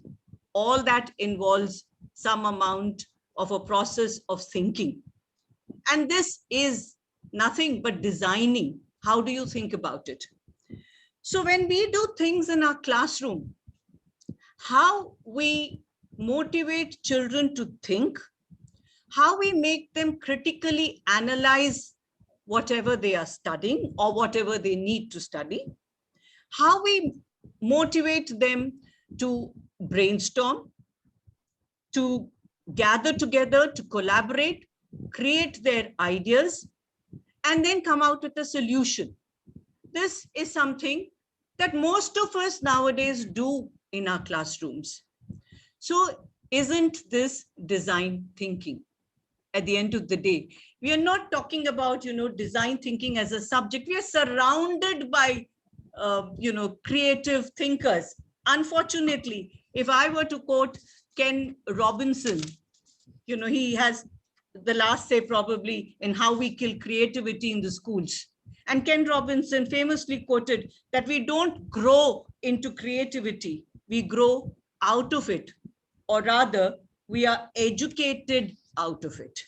All that involves some amount of a process of thinking. And this is nothing but designing. How do you think about it? So when we do things in our classroom, how we motivate children to think, how we make them critically analyze whatever they are studying or whatever they need to study, how we motivate them to brainstorm, to gather together, to collaborate, create their ideas, and then come out with a solution. This is something that most of us nowadays do in our classrooms. So isn't this design thinking? At the end of the day, we are not talking about, design thinking as a subject. We are surrounded by, creative thinkers. Unfortunately, if I were to quote Ken Robinson, he has the last say probably in How We Kill Creativity in the Schools. And Ken Robinson famously quoted that we don't grow into creativity, we grow out of it, or rather, we are educated out of it.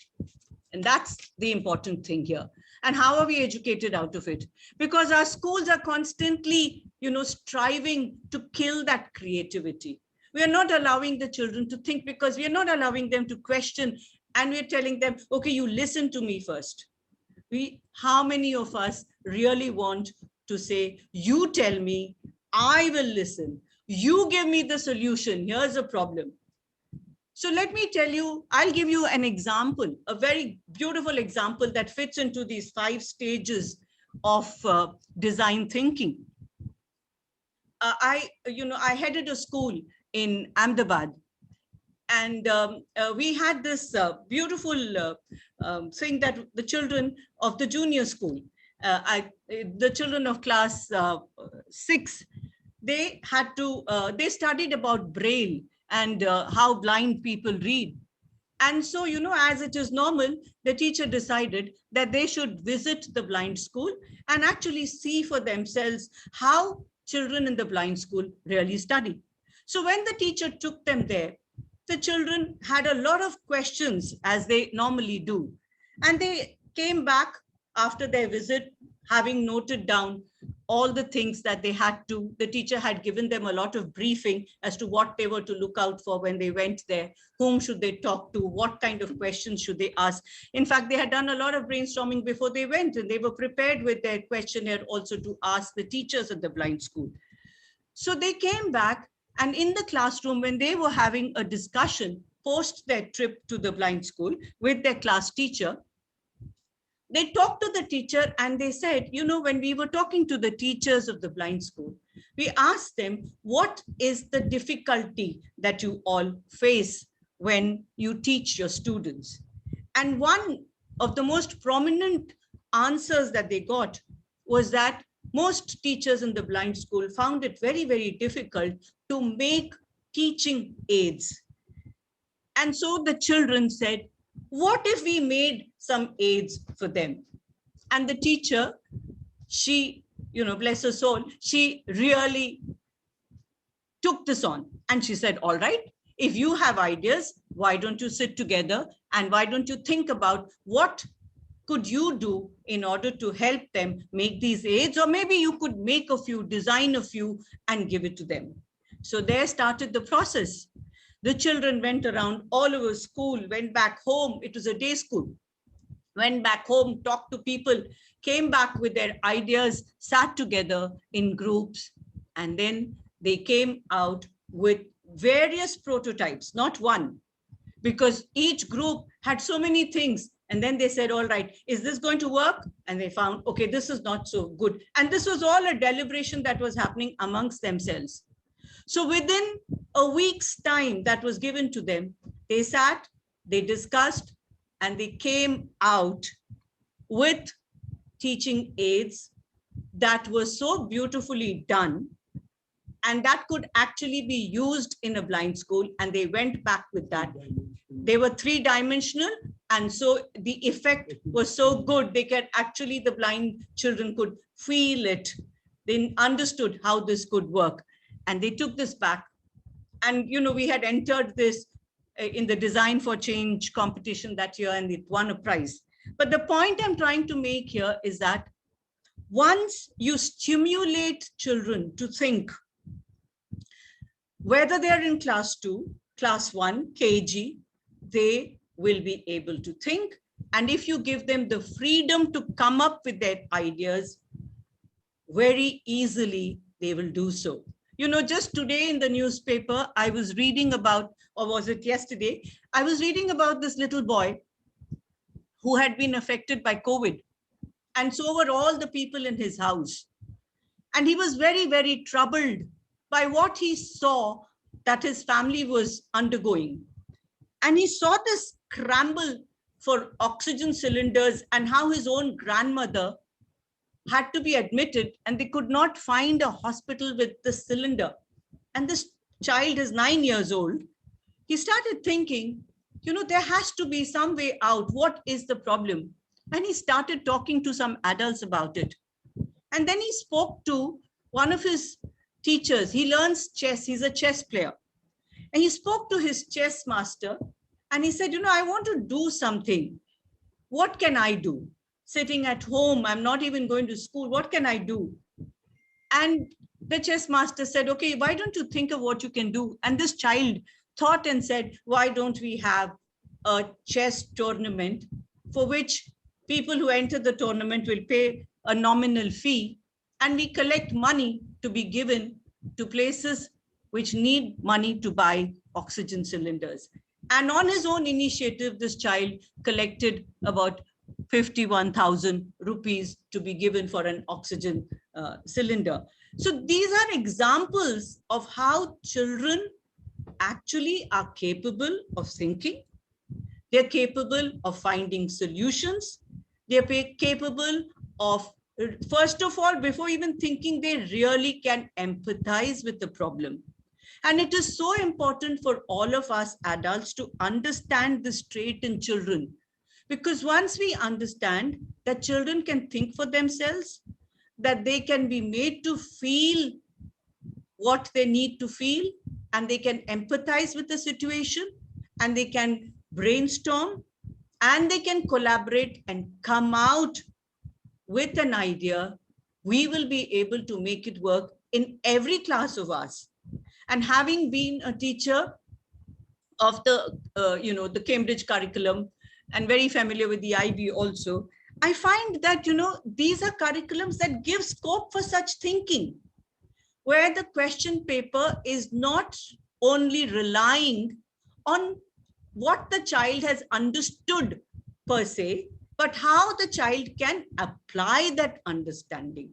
And that's the important thing here. And how are we educated out of it? Because our schools are constantly, striving to kill that creativity. We are not allowing the children to think because we are not allowing them to question. And we're telling them, okay, you listen to me first. How many of us really want to say, you tell me, I will listen. You give me the solution. Here's a problem. So let me tell you, I'll give you an example, a very beautiful example that fits into these 5 stages of design thinking. I headed a school in Ahmedabad, and we had this beautiful thing that the children of the junior school, the children of class 6, they studied about Braille and how blind people read. And so, as it is normal, the teacher decided that they should visit the blind school and actually see for themselves how children in the blind school really study. So when the teacher took them there, the children had a lot of questions, as they normally do. And they came back after their visit having noted down all the things that they had to, the teacher had given them a lot of briefing as to what they were to look out for when they went there, whom should they talk to, what kind of questions should they ask. In fact, they had done a lot of brainstorming before they went, and they were prepared with their questionnaire also to ask the teachers at the blind school. So they came back, and in the classroom, when they were having a discussion post their trip to the blind school with their class teacher, they talked to the teacher and they said, you know, when we were talking to the teachers of the blind school, we asked them, what is the difficulty that you all face when you teach your students? And one of the most prominent answers that they got was that most teachers in the blind school found it very, very difficult to make teaching aids. And so the children said, what if we made some aids for them? And the teacher, she, you know, bless her soul, she really took this on. And she said, all right, if you have ideas, why don't you sit together and why don't you think about what could you do in order to help them make these aids? Or maybe you could make a few, design a few and give it to them. So there started the process. The children went around all over school, went back home. It was a day school. Went back home, talked to people, came back with their ideas, sat together in groups, and then they came out with various prototypes, not one, because each group had so many things. And then they said, all right, is this going to work? And they found, okay, this is not so good. And this was all a deliberation that was happening amongst themselves. So within a week's time that was given to them, they sat, they discussed, and they came out with teaching aids that was so beautifully done, and that could actually be used in a blind school. And they went back with that. They were 3-dimensional. And so the effect was so good, they could actually, the blind children could feel it. They understood how this could work. And they took this back. And, you know, we had entered this in the Design for Change competition that year, and it won a prize. But the point I'm trying to make here is that once you stimulate children to think, whether they're in class 2, class 1, KG, they will be able to think. And if you give them the freedom to come up with their ideas, very easily they will do so. You know, just today in the newspaper, I was reading about, or was it yesterday? I was reading about this little boy who had been affected by COVID. And so were all the people in his house. And he was very, very troubled by what he saw that his family was undergoing. And he saw this scramble for oxygen cylinders and how his own grandmother had to be admitted and they could not find a hospital with the cylinder. And this child is 9 years old. He started thinking, you know, there has to be some way out. What is the problem? And he started talking to some adults about it. And then he spoke to one of his teachers. He learns chess. He's a chess player. And he spoke to his chess master and he said, you know, I want to do something. What can I do? Sitting at home, I'm not even going to school. What can I do? And the chess master said, okay, why don't you think of what you can do? And this child thought and said, why don't we have a chess tournament for which people who enter the tournament will pay a nominal fee, and we collect money to be given to places which need money to buy oxygen cylinders. And on his own initiative, this child collected about 51,000 rupees to be given for an oxygen cylinder. So these are examples of how children actually are capable of thinking. They're capable of finding solutions. They're capable of, first of all, before even thinking, they really can empathize with the problem. And it is so important for all of us adults to understand this trait in children. Because once we understand that children can think for themselves, that they can be made to feel what they need to feel, and they can empathize with the situation, and they can brainstorm, and they can collaborate and come out with an idea, we will be able to make it work in every class of ours. And having been a teacher of the, the Cambridge curriculum and very familiar with the IB also, I find that, these are curriculums that give scope for such thinking, where the question paper is not only relying on what the child has understood per se, but how the child can apply that understanding.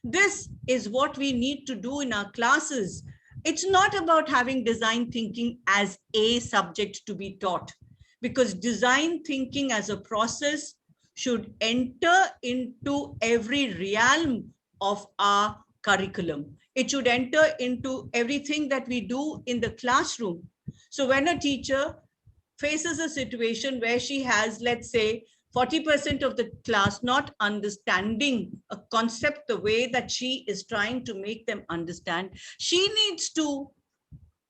This is what we need to do in our classes. It's not about having design thinking as a subject to be taught, because design thinking as a process should enter into every realm of our curriculum. It should enter into everything that we do in the classroom. So when a teacher faces a situation where she has, let's say, 40% of the class not understanding a concept the way that she is trying to make them understand, she needs to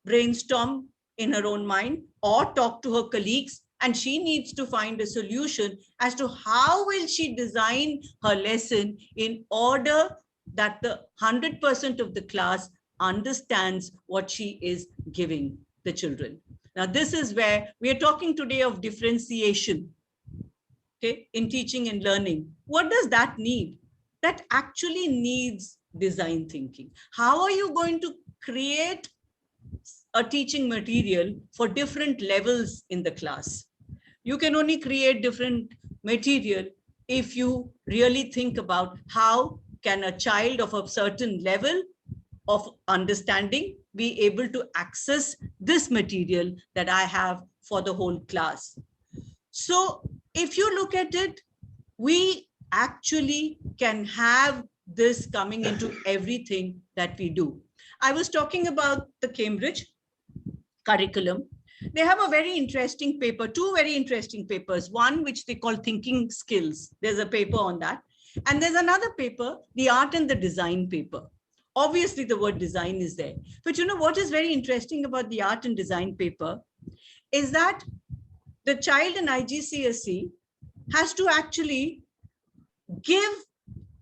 brainstorm in her own mind or talk to her colleagues, and she needs to find a solution as to how will she design her lesson in order that the 100% of the class understands what she is giving the children. Now, this is where we are talking today of differentiation, okay, in teaching and learning. What does that need? That actually needs design thinking. How are you going to create a teaching material for different levels in the class? You can only create different material if you really think about how can a child of a certain level of understanding be able to access this material that I have for the whole class. So if you look at it, we actually can have this coming into everything that we do. I was talking about the Cambridge curriculum. They have a very interesting paper, two very interesting papers, one which they call thinking skills. There's a paper on that. And there's another paper, the art and the design paper. Obviously, the word design is there. But what is very interesting about the art and design paper is that the child in IGCSE has to actually give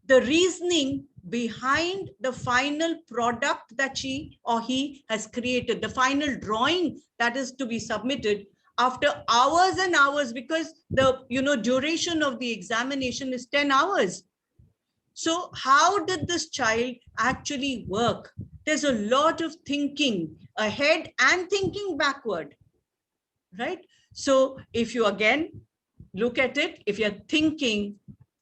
the reasoning behind the final product that she or he has created, the final drawing that is to be submitted after hours and hours, because the duration of the examination is 10 hours. So how did this child actually work? There's a lot of thinking ahead and thinking backward, right? So if you again look at it, if you're thinking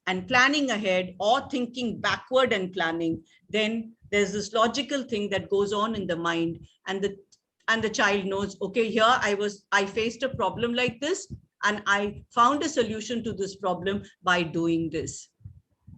and planning ahead or thinking backward and planning, then there's this logical thing that goes on in the mind, and the child knows, okay, here I faced a problem like this and I found a solution to this problem by doing this,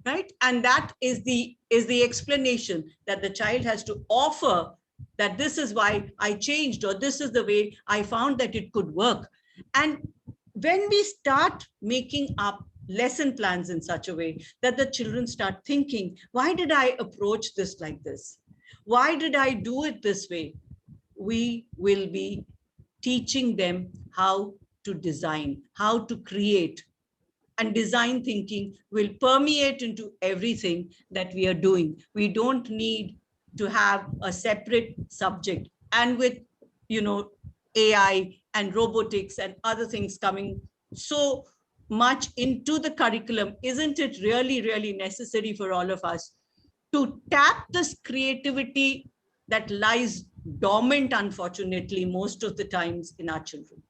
right? And that is the explanation that the child has to offer, that this is why I changed, or this is the way I found that it could work. And when we start making up lesson plans in such a way that the children start thinking, why did I approach this like this? Why did I do it this way? We will be teaching them how to design, how to create. And design thinking will permeate into everything that we are doing. We don't need to have a separate subject. And with, AI and robotics and other things coming so much into the curriculum, isn't it really, really necessary for all of us to tap this creativity that lies dormant, unfortunately, most of the times in our children?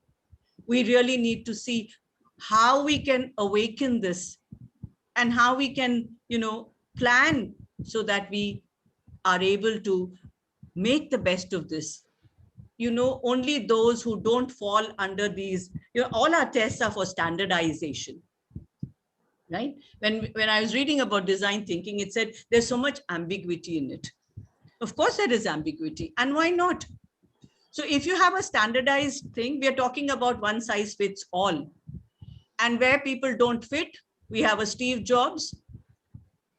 We really need to see how we can awaken this and how we can, plan so that we are able to make the best of this. Only those who don't fall under these, all our tests are for standardization, right? When I was reading about design thinking, it said there's so much ambiguity in it. Of course, there is ambiguity. And why not? So if you have a standardized thing, we are talking about one size fits all. And where people don't fit, we have a Steve Jobs,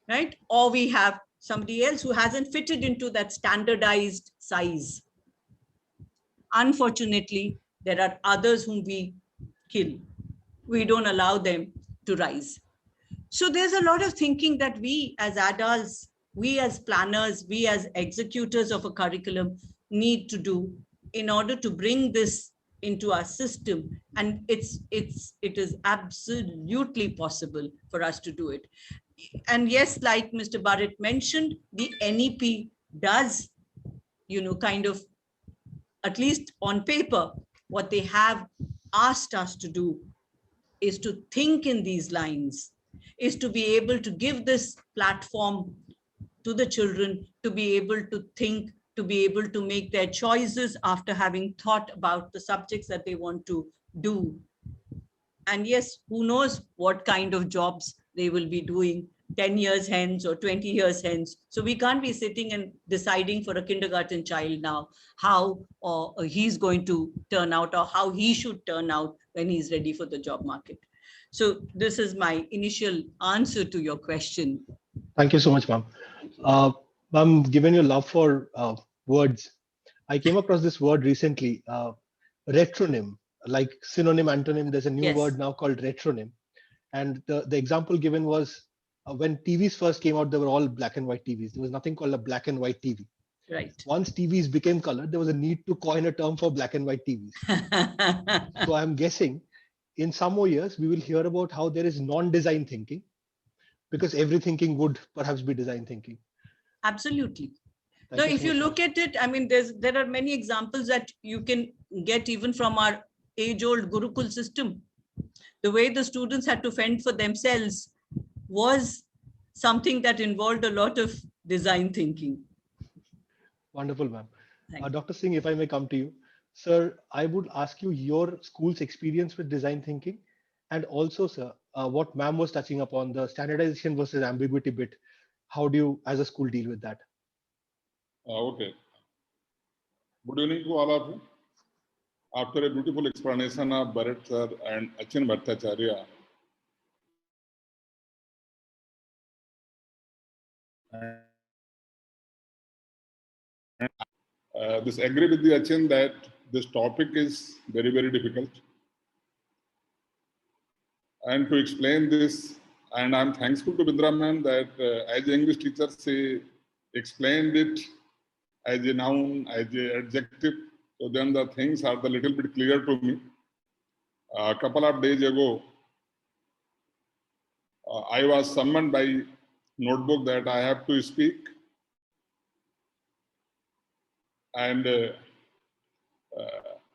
right? Or we have somebody else who hasn't fitted into that standardized size. Unfortunately, there are others whom we kill. We don't allow them to rise. So there's a lot of thinking that we as adults, we as planners, we as executors of a curriculum need to do in order to bring this into our system. And it is absolutely possible for us to do it. And yes, like Mr. Barrett mentioned, the NEP does, kind of, at least on paper, what they have asked us to do is to think in these lines, is to be able to give this platform to the children, to be able to think, to be able to make their choices after having thought about the subjects that they want to do. And yes, who knows what kind of jobs they will be doing 10 years hence or 20 years hence. So we can't be sitting and deciding for a kindergarten child now how or he's going to turn out or how he should turn out when he's ready for the job market. So this is my initial answer to your question. Thank you so much, ma'am. Ma'am, given your love for words, I came across this word recently, retronym, like synonym, antonym. There's a new Yes. word now called retronym. And the example given was when TVs first came out, they were all black and white TVs. There was nothing called a black and white TV. Right. Once TVs became colored, there was a need to coin a term for black and white TVs. So I'm guessing in some more years, we will hear about how there is non-design thinking, because every thinking would perhaps be design thinking. Absolutely. Thank No, you so if you much, ma'am. look at it, I mean, there are many examples that you can get even from our age-old Gurukul system. The way the students had to fend for themselves was something that involved a lot of design thinking. Wonderful, ma'am. Thank you. Dr. Singh, if I may come to you. Sir, I would ask you your school's experience with design thinking, and also, sir, what ma'am was touching upon, the standardization versus ambiguity bit. How do you, as a school, deal with that? Okay. Good evening to all of you. After a beautiful explanation of Barrett sir and Achin Bhattacharya, this agree with the Achin that this topic is very, very difficult. And to explain this, and I'm thankful to Bindra ma'am that as an English teacher, she explained it as a noun, as an adjective. So then the things are a little bit clear to me. A couple of days ago, I was summoned by notebook that I have to speak. And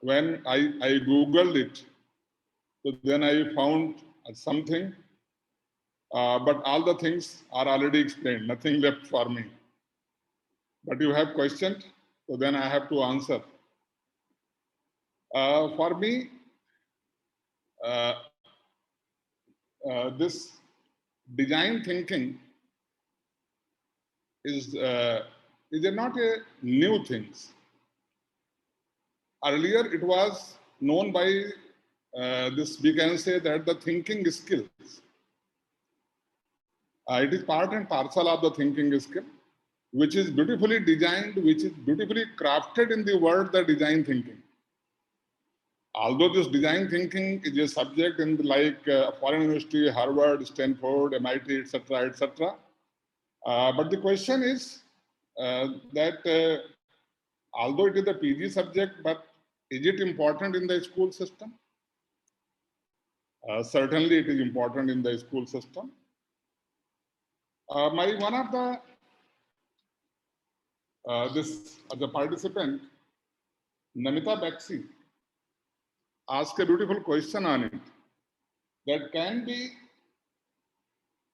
when I Googled it, so then I found something, but all the things are already explained, nothing left for me. But you have questioned, so then I have to answer. For me, this design thinking is not a new thing. Earlier, it was known by this, we can say that the thinking skills. It is part and parcel of the thinking skill, which is beautifully designed, which is beautifully crafted in the word, the design thinking. Although this design thinking is a subject in like foreign university, Harvard, Stanford, MIT, etc., but the question is that although it is a PG subject, but is it important in the school system? Certainly, it is important in the school system. One of the the participant, Namita Baxi, asked a beautiful question on it that can be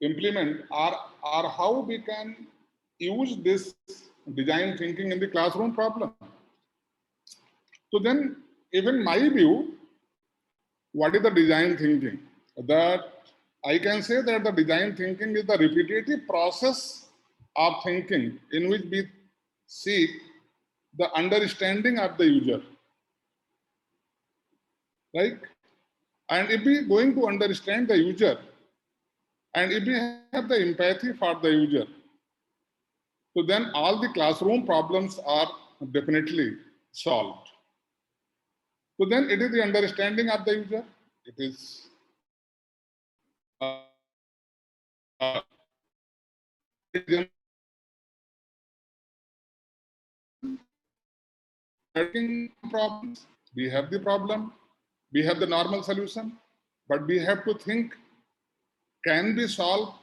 implement or how we can use this design thinking in the classroom problem. So then, even my view, what is the design thinking? That I can say that the design thinking is the repetitive process of thinking in which we seek the understanding of the user, right? And if we are going to understand the user, and if we have the empathy for the user, so then all the classroom problems are definitely solved. So then it is the understanding of the user. It is Problems. We have the problem, we have the normal solution, but we have to think, can we solve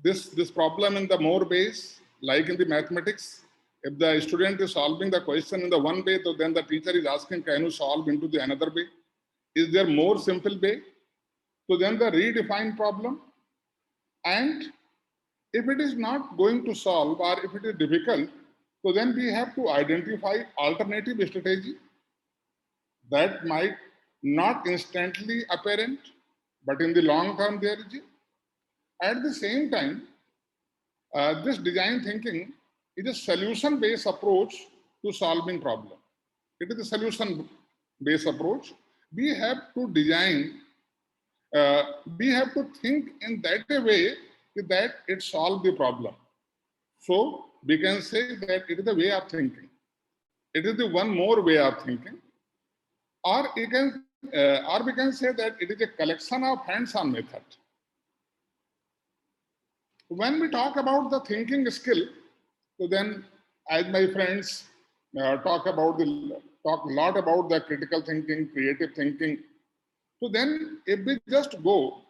this problem in the more ways, like in the mathematics? If the student is solving the question in the one way, so then the teacher is asking, can you solve into the another way? Is there more simple way? So then the redefine problem. And if it is not going to solve or if it is difficult, so then we have to identify alternative strategy that might not instantly apparent, but in the long term there is. At the same time, this design thinking is a solution-based approach to solving problem. It is a solution-based approach. We have to design, we have to think in that way that it solves the problem. So we can say that it is a way of thinking. It is the one more way of thinking. Or we can say that it is a collection of hands-on method. When we talk about the thinking skill, so then, as my friends talk a lot about the critical thinking, creative thinking. So then, if we just go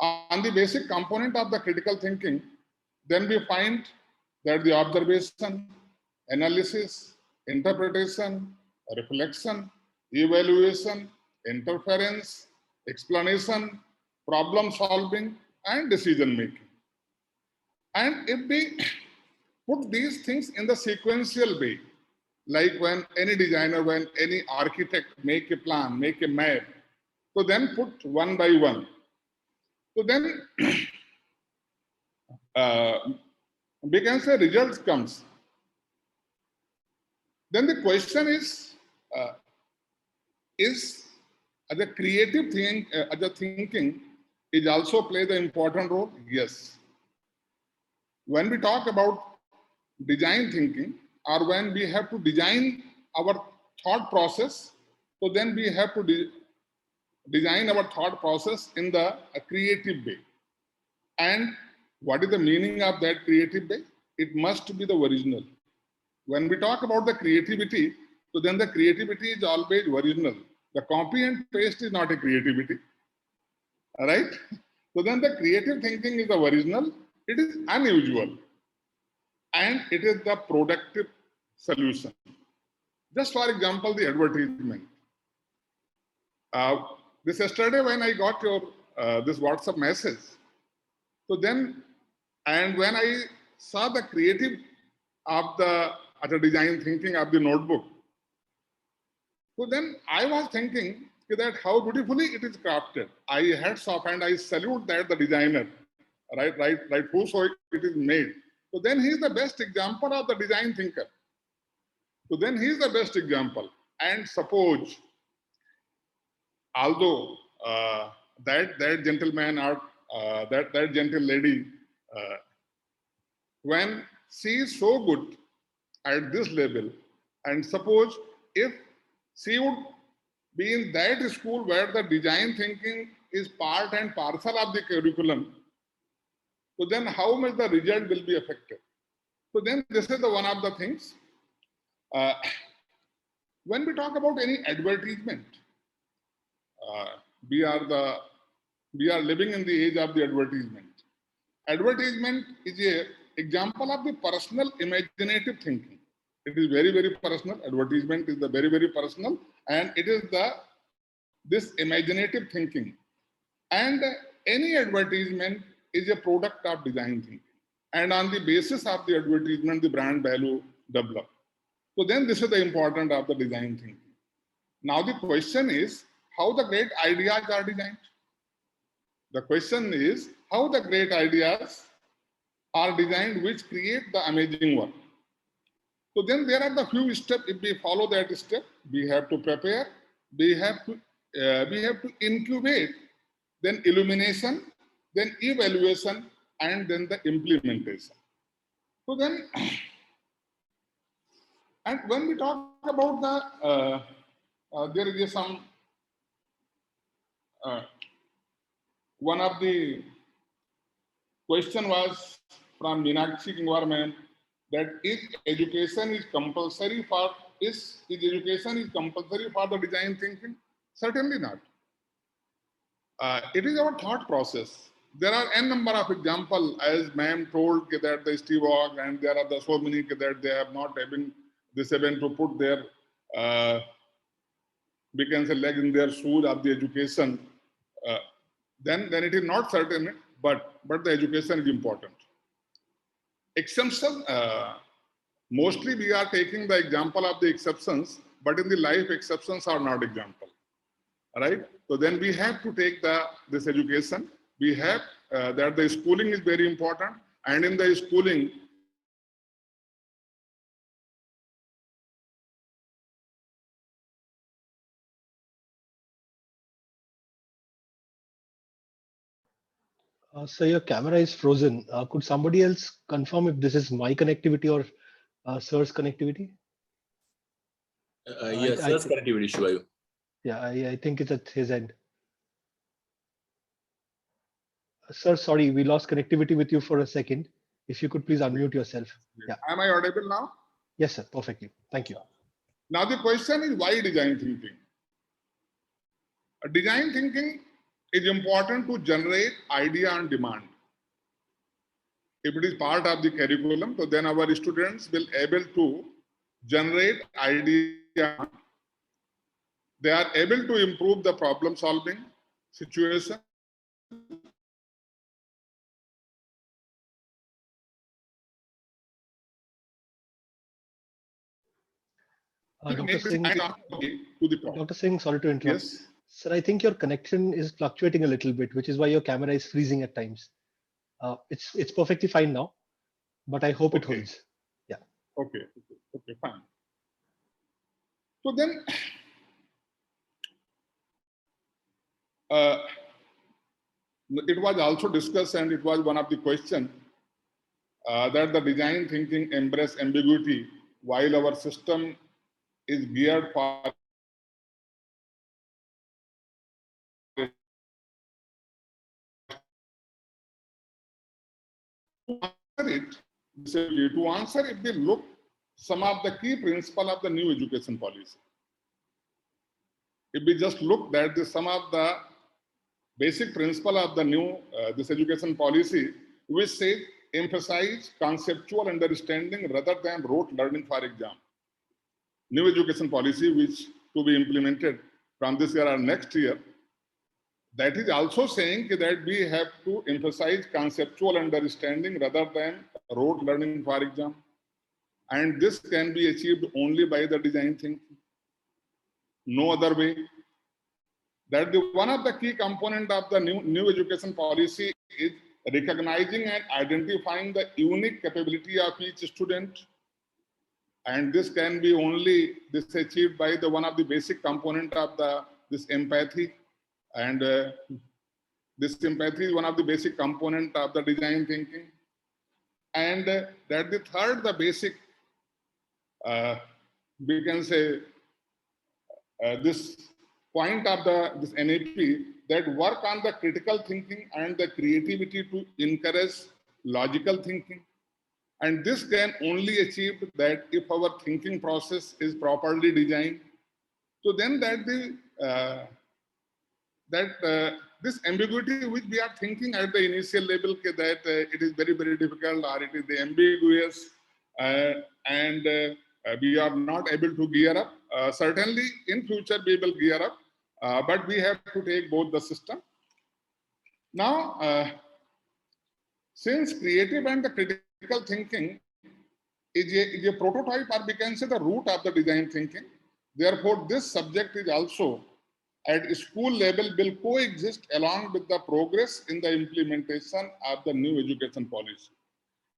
on the basic component of the critical thinking, then we find that the observation, analysis, interpretation, reflection, evaluation, interference, explanation, problem solving, and decision making. And if we put these things in the sequential way, like when any designer, when any architect make a plan, make a map, so then put one by one. So then we can say results comes. Then the question is the creative thing, the thinking is also play the important role? Yes. When we talk about design thinking, or when we have to design our thought process, so then we have to design our thought process in the creative way. And what is the meaning of that creative way? It must be the original. When we talk about the creativity, so then the creativity is always original. The copy and paste is not a creativity. All right? So then the creative thinking is the original. It is unusual. And it is the productive solution. Just for example, the advertisement. This yesterday when I got your this WhatsApp message, so then, and when I saw the creative of the design thinking of the notebook, so then I was thinking that how beautifully it is crafted. I hats off and I salute that the designer, right, whoso it is made. So then he is the best example of the design thinker. So then he is the best example. And suppose, although that gentleman or that gentle lady, when she is so good at this level, and suppose if she would be in that school where the design thinking is part and parcel of the curriculum, so then how much the result will be affected? So then this is the one of the things. When we talk about any advertisement, we are living in the age of the advertisement. Advertisement is an example of the personal imaginative thinking. It is very, very personal. Advertisement is the very, very personal, and it is this imaginative thinking. And any advertisement is a product of design thinking. And on the basis of the advertisement, the brand value developed. So then this is the important of the design thinking. Now the question is how the great ideas are designed. The question is how the great ideas are designed which create the amazing work. So then there are the few steps. If we follow that step, we have to prepare, we have to incubate, then illumination, then evaluation, and then the implementation. So then, and when we talk about the, there is some, one of the question was from Meenakshi Kingwar, that is education is compulsory for the design thinking? Certainly not. It is our thought process. There are n number of examples, as ma'am told that the Steve Jobs, and there are so many that they have not been able to put their we can say leg in their shoes of the education. Then it is not certain, but the education is important. Exception, mostly we are taking the example of the exceptions, but in the life exceptions are not example, right? So then we have to take this education. We have that the schooling is very important, and in the schooling, So your camera is frozen. Could somebody else confirm if this is my connectivity or sir's connectivity? Yes, that's connectivity issue. Yeah, I think it's at his end. Sir, sorry, we lost connectivity with you for a second. If you could please unmute yourself. Yeah. Am I audible now? Yes, sir. Perfectly. Thank you. Now the question is, why design thinking? Design thinking is important to generate idea on demand. If it is part of the curriculum, so then our students will able to generate idea. They are able to improve the problem solving situation. Dr. Singh, To the problem. Dr. Singh, sorry to interrupt. Yes. Sir, I think your connection is fluctuating a little bit, which is why your camera is freezing at times. It's perfectly fine now, but I hope it holds. Yeah. Okay, fine. So then, it was also discussed, and it was one of the questions that the design thinking embrace ambiguity while our system is geared for to answer it, we look some of the key principles of the new education policy. If we just look at some of the basic principle of the new this education policy, which say emphasize conceptual understanding rather than rote learning for exam. New education policy, which to be implemented from this year or next year, that is also saying that we have to emphasize conceptual understanding rather than rote learning for exam. And this can be achieved only by the design thinking. No other way. That one of the key components of the new education policy is recognizing and identifying the unique capability of each student. And this can be only achieved by the one of the basic component of this empathy. And this empathy is one of the basic component of the design thinking. And that the third, the basic, we can say, this point of this NAP, that work on the critical thinking and the creativity to encourage logical thinking. And this can only achieve that if our thinking process is properly designed. So then that this ambiguity which we are thinking at the initial level, that it is very, very difficult, or it is the ambiguous, and we are not able to gear up. Certainly in future we will gear up, but we have to take both the system. Now, since creative and the critical thinking is a prototype, or we can say the root of the design thinking, therefore this subject is also at school level will coexist along with the progress in the implementation of the new education policy.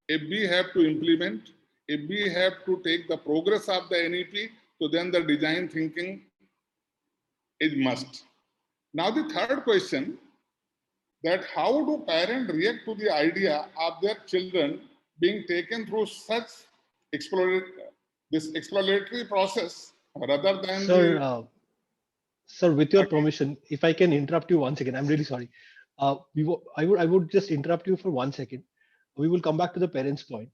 If we have to implement, if we have to take the progress of the NEP, so then the design thinking is must. Now the third question, that how do parents react to the idea of their children being taken through such exploratory process rather than Sir, with your permission, if I can interrupt you once again, I'm really sorry. I would just interrupt you for 1 second. We will come back to the parents' point.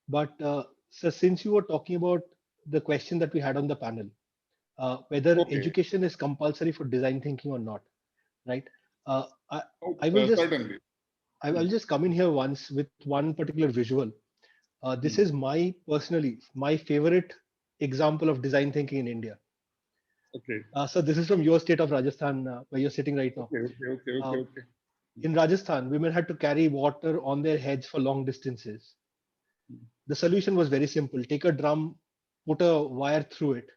But so since you were talking about the question that we had on the panel, whether Okay. education is compulsory for design thinking or not, right? Uh, I, I Okay, will just certainly. I'll just come in here once with one particular visual. This is personally my favorite example of design thinking in India. Okay. So this is from your state of Rajasthan, where you're sitting right now. Okay. In Rajasthan, women had to carry water on their heads for long distances. The solution was very simple: take a drum, put a wire through it,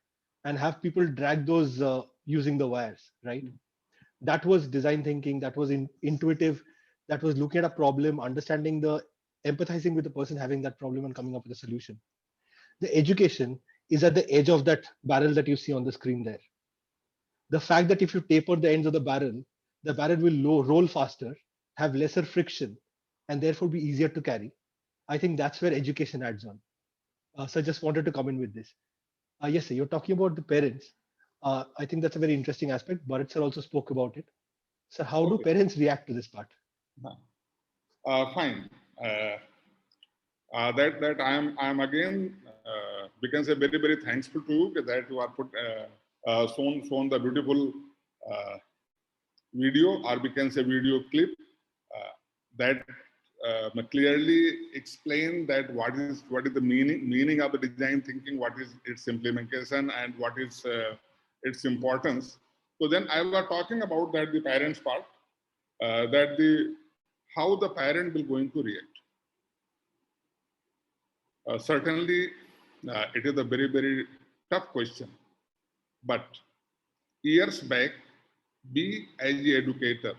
and have people drag those using the wires. Right? That was design thinking. That was intuitive. That was looking at a problem, understanding empathizing with the person having that problem, and coming up with a solution. The education is at the edge of that barrel that you see on the screen there. The fact that if you taper the ends of the barrel will roll faster, have lesser friction, and therefore be easier to carry. I think that's where education adds on. So I just wanted to come in with this. Yes, sir, you're talking about the parents. I think that's a very interesting aspect. Bharat sir also spoke about it. So how do parents react to this part? Fine. That I am again we can say very thankful to you that you are shown the beautiful video, or we can say video clip that clearly explain that what is the meaning of the design thinking, what is its implementation, and what is its importance. So then I was talking about that the parents part, that how the parent will going to react. Certainly, it is a very tough question. But years back, we as the educator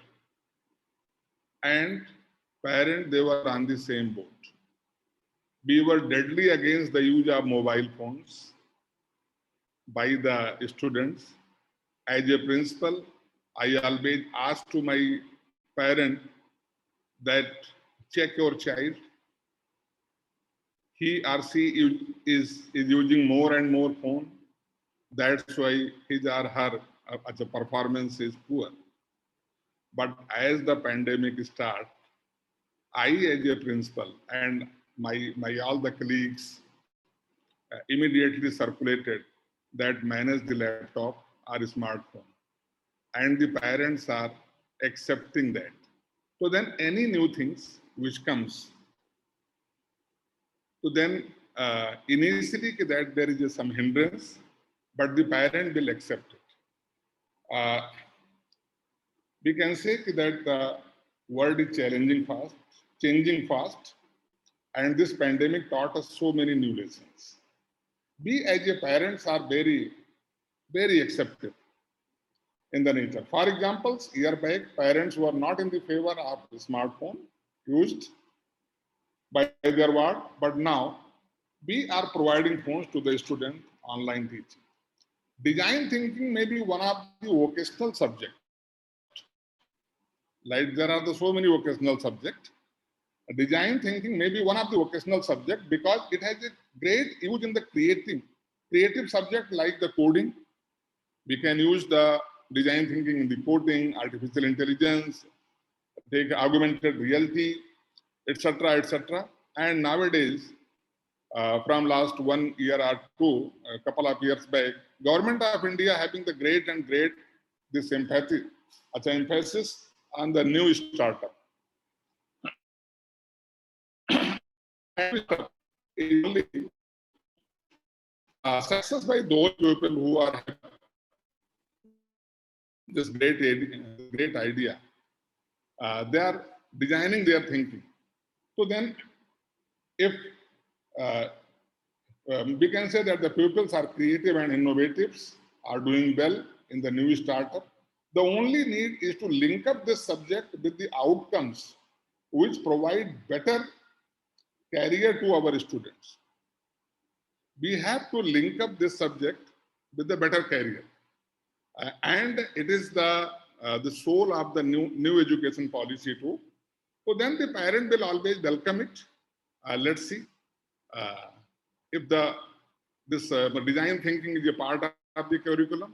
and parent, they were on the same boat. We were deadly against the use of mobile phones by the students. As a principal, I always ask to my parent that check your child. He or she is using more and more phone. That's why his or her performance is poor. But as the pandemic start, I as a principal and my all the colleagues immediately circulated that manage the laptop or smartphone. And the parents are accepting that. So then any new things which comes, so then initially that there is some hindrance, but the parent will accept it. We can say that the world is changing fast, and this pandemic taught us so many new lessons. We as a parents are very accepting in the nature. For example, year back, parents were not in the favor of the smartphone used by their ward, but now we are providing phones to the student online teaching. Design thinking may be one of the vocational subjects. Like there are so many vocational subjects. Design thinking may be one of the vocational subjects because it has a great use in the creative subject like the coding. We can use the design thinking in the coding, artificial intelligence, take augmented reality, etc. And nowadays, from last 1 year or two, a couple of years back, Government of India having the great this emphasis on the new startup. Only success by those people who are this great idea. They are designing their thinking. So then, if we can say that the pupils are creative and innovatives, are doing well in the new startup. The only need is to link up this subject with the outcomes which provide better career to our students. We have to link up this subject with the better career. And it is the soul of the new education policy too. So then the parent will always welcome it. Let's see if this design thinking is a part of the curriculum,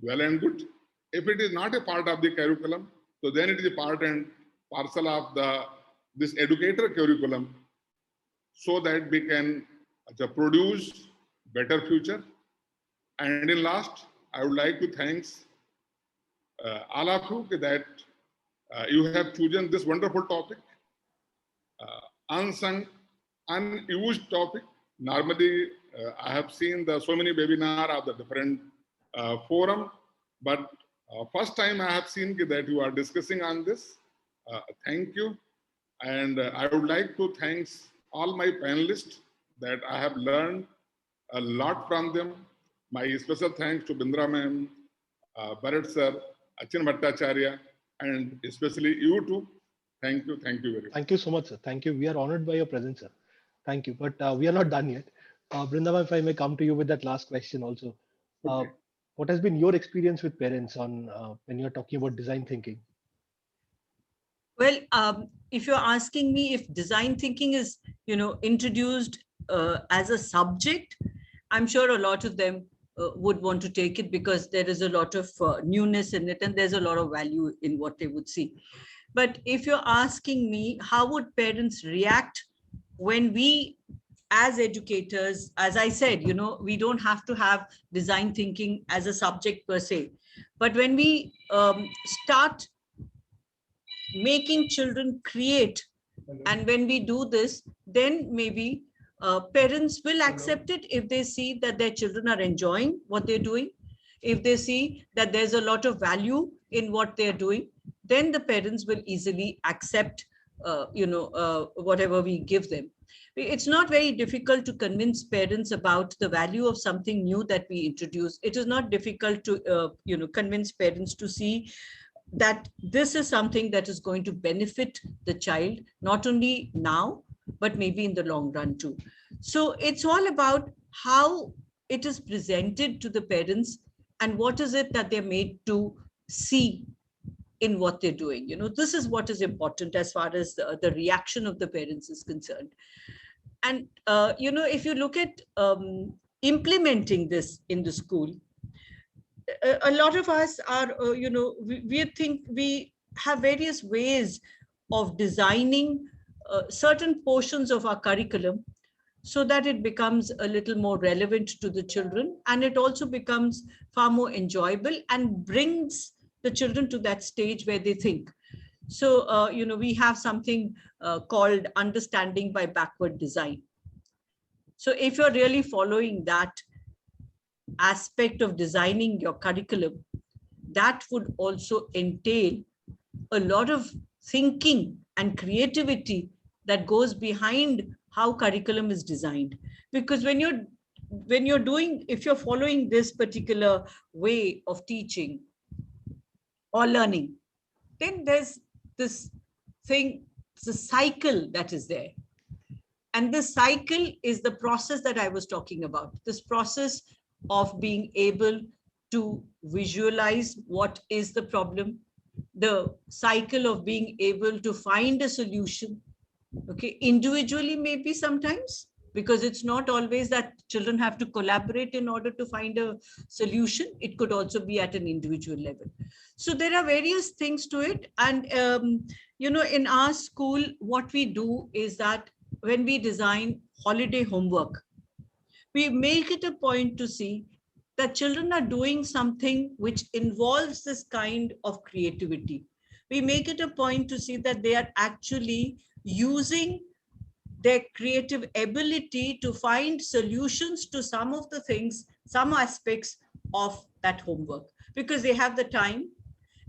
well and good. If it is not a part of the curriculum, So then it is a part and parcel of this educator curriculum, so that we can produce better future. And in last, I would like to thank all of you that you have chosen this wonderful topic, unsung, unused topic. Normally, I have seen so many webinar of the different forum, but first time I have seen that you are discussing on this. Thank you. And I would like to thank all my panelists that I have learned a lot from them. My special thanks to Bindra ma'am, Bharat sir, Achin Bhattacharya, and especially you too. Thank you very much. Thank you so much, sir. Thank you. We are honored by your presence, sir. Thank you. But we are not done yet. Brindavan, if I may come to you with that last question also. Okay. What has been your experience with parents on when you're talking about design thinking? Well, if you're asking me if design thinking is, introduced as a subject, I'm sure a lot of them would want to take it because there is a lot of newness in it and there's a lot of value in what they would see. But if you're asking me, how would parents react when we, as educators, as I said, we don't have to have design thinking as a subject per se. But when we start making children create, and when we do this, then maybe parents will accept it if they see that their children are enjoying what they're doing. If they see that there's a lot of value in what they're doing, then the parents will easily accept, whatever we give them. It's not very difficult to convince parents about the value of something new that we introduce. It is not difficult to, convince parents to see that this is something that is going to benefit the child, not only now, but maybe in the long run too. So it's all about how it is presented to the parents and what is it that they're made to see in what they're doing. This is what is important as far as the reaction of the parents is concerned. And, if you look at implementing this in the school, a lot of us are, we think we have various ways of designing certain portions of our curriculum so that it becomes a little more relevant to the children, and it also becomes far more enjoyable and brings the children to that stage where they think. So, we have something called understanding by backward design. So if you're really following that aspect of designing your curriculum, that would also entail a lot of thinking and creativity that goes behind how curriculum is designed. Because if you're following this particular way of teaching or learning, then there's this thing, the cycle that is there. And this cycle is the process that I was talking about, this process of being able to visualize what is the problem, the cycle of being able to find a solution, okay, individually maybe sometimes, because it's not always that children have to collaborate in order to find a solution. It could also be at an individual level. So there are various things to it. And, in our school, what we do is that when we design holiday homework, we make it a point to see that children are doing something which involves this kind of creativity. We make it a point to see that they are actually using their creative ability to find solutions to some of the things, some aspects of that homework, because they have the time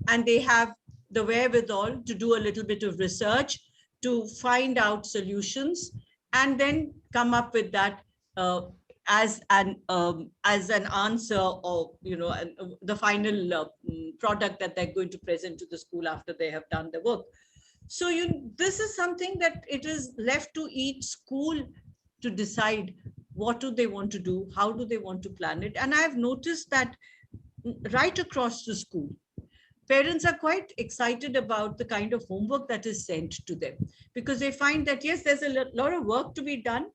and they have the wherewithal to do a little bit of research, to find out solutions, and then come up with that as an answer, or the final product that they're going to present to the school after they have done the work. So this is something that it is left to each school to decide what do they want to do, how do they want to plan it. And I've noticed that right across the school, parents are quite excited about the kind of homework that is sent to them, because they find that, yes, there's a lot of work to be done,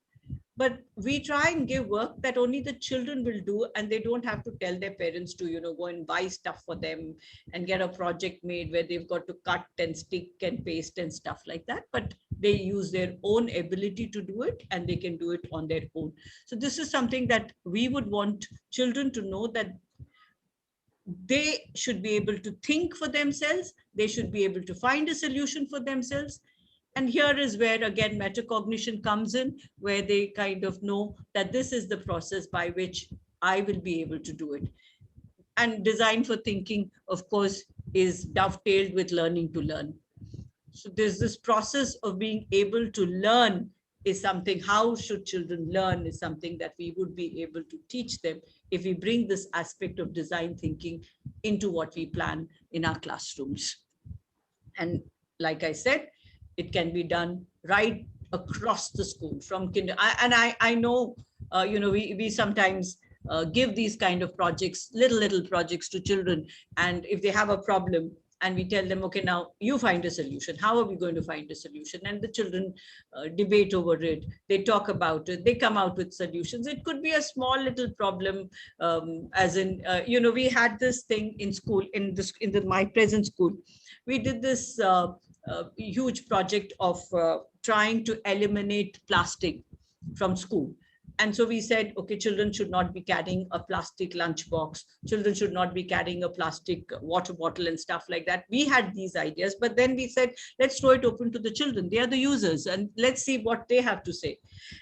but we try and give work that only the children will do, and they don't have to tell their parents to, go and buy stuff for them and get a project made where they've got to cut and stick and paste and stuff like that. But they use their own ability to do it, and they can do it on their own. So this is something that we would want children to know, that they should be able to think for themselves. They should be able to find a solution for themselves. And here is where, again, metacognition comes in, where they kind of know that this is the process by which I will be able to do it. And design for thinking, of course, is dovetailed with learning to learn. So there's this process of being able to learn is something. How should children learn is something that we would be able to teach them if we bring this aspect of design thinking into what we plan in our classrooms. And like I said, it can be done right across the school from kinder. I know, we sometimes give these kind of projects, little projects to children. And if they have a problem, and we tell them, okay, now you find a solution. How are we going to find a solution? And the children debate over it. They talk about it. They come out with solutions. It could be a small little problem, as in, we had this thing in school, in my present school. We did this huge project of trying to eliminate plastic from school. And so we said, okay, children should not be carrying a plastic lunchbox. Children should not be carrying a plastic water bottle and stuff like that. We had these ideas, but then we said, let's throw it open to the children. They are the users, and let's see what they have to say.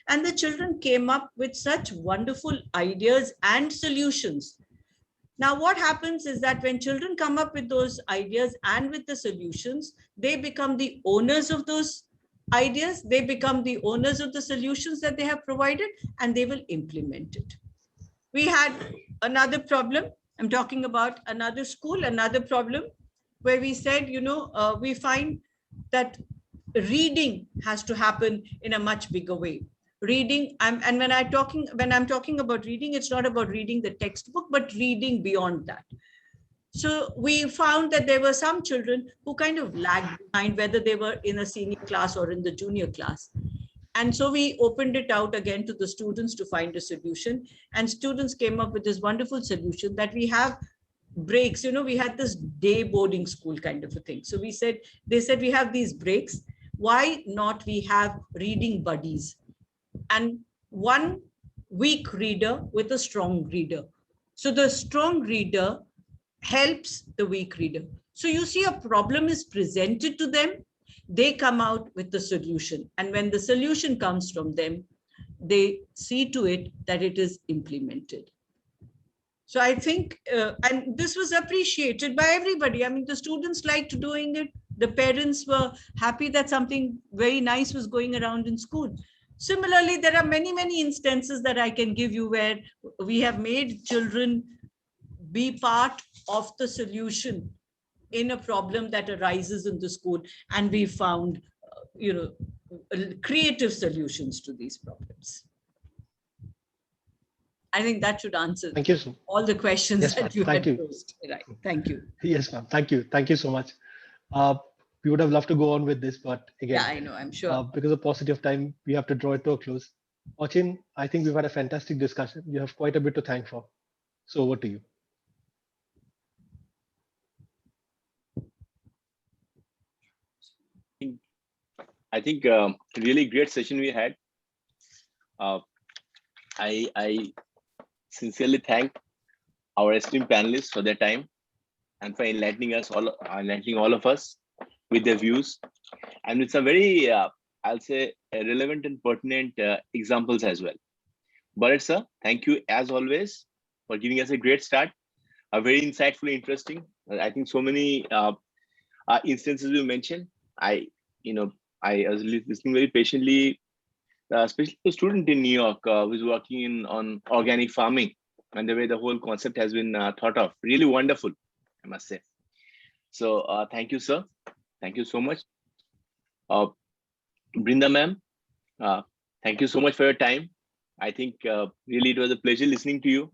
And the children came up with such wonderful ideas and solutions. Now, what happens is that when children come up with those ideas and with the solutions, they become the owners of those ideas, they become the owners of the solutions that they have provided, and they will implement it. We had another problem. I'm talking about another school, another problem where we said, we find that reading has to happen in a much bigger way. Reading, and when I'm talking about reading, it's not about reading the textbook, but reading beyond that. So we found that there were some children who kind of lagged behind, whether they were in a senior class or in the junior class. And so we opened it out again to the students to find a solution. And students came up with this wonderful solution that we have breaks. We had this day boarding school kind of a thing. So they said, we have these breaks. Why not we have reading buddies? And one weak reader with a strong reader. So the strong reader helps the weak reader. So you see, a problem is presented to them, they come out with the solution. And when the solution comes from them, they see to it that it is implemented. So I think, and this was appreciated by everybody. I mean, the students liked doing it. The parents were happy that something very nice was going around in school. Similarly, there are many, many instances that I can give you where we have made children be part of the solution in a problem that arises in the school. And we found, creative solutions to these problems. I think that should answer all the questions that you had posed. Right. Thank you. Yes, ma'am. Thank you. Thank you so much. We would have loved to go on with this, but again, yeah, I know, I'm sure. Because of paucity of time, we have to draw it to a close. Achin, I think we've had a fantastic discussion. You have quite a bit to thank for. So over to you. I think really great session we had. I sincerely thank our esteemed panelists for their time and for enlightening all of us with their views and with some very, I'll say, relevant and pertinent examples as well. Bharat sir, thank you as always for giving us a great start. Very insightful, interesting. I think so many instances you mentioned. I was listening very patiently, especially a student in New York who's working on organic farming and the way the whole concept has been thought of. Really wonderful, I must say. So thank you, sir. Thank you so much. Brinda ma'am, thank you so much for your time. I think really it was a pleasure listening to you.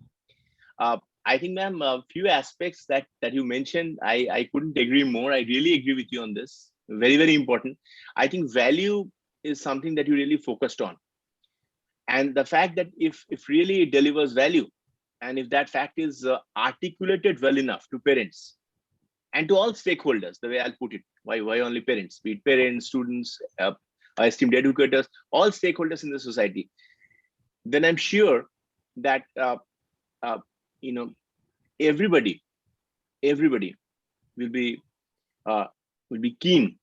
I think, ma'am, a few aspects that you mentioned, I couldn't agree more. I really agree with you on this. Very, very important. I think value is something that you really focused on. And the fact that if really it delivers value, and if that fact is articulated well enough to parents and to all stakeholders, the way I'll put it, why only parents, be it parents, students, esteemed educators, all stakeholders in the society, then I'm sure that everybody will be keen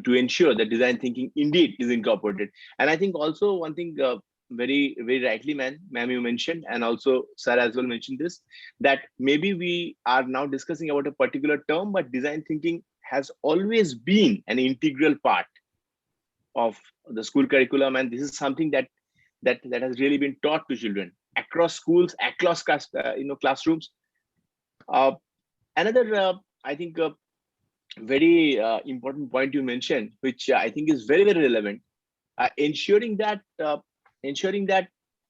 to ensure that design thinking indeed is incorporated. And I think also one thing very rightly, ma'am, you mentioned, and also sir as well mentioned this, that maybe we are now discussing about a particular term, but design thinking has always been an integral part of the school curriculum, and this is something that has really been taught to children across schools, across classrooms. Another I think very important point you mentioned, which I think is very relevant, ensuring that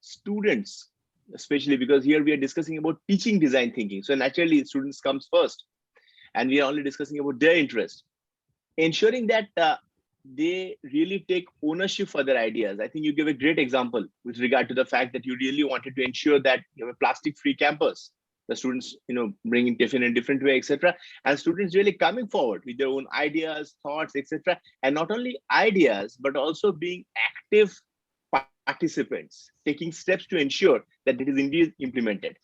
students, especially because here we are discussing about teaching design thinking, so naturally students comes first, and we are only discussing about their interest, ensuring that they really take ownership for their ideas. I think you gave a great example with regard to the fact that you really wanted to ensure that you have a plastic-free campus. The students, bringing tiffin in a different way, etc. And students really coming forward with their own ideas, thoughts, etc. And not only ideas, but also being active participants, taking steps to ensure that it is indeed implemented.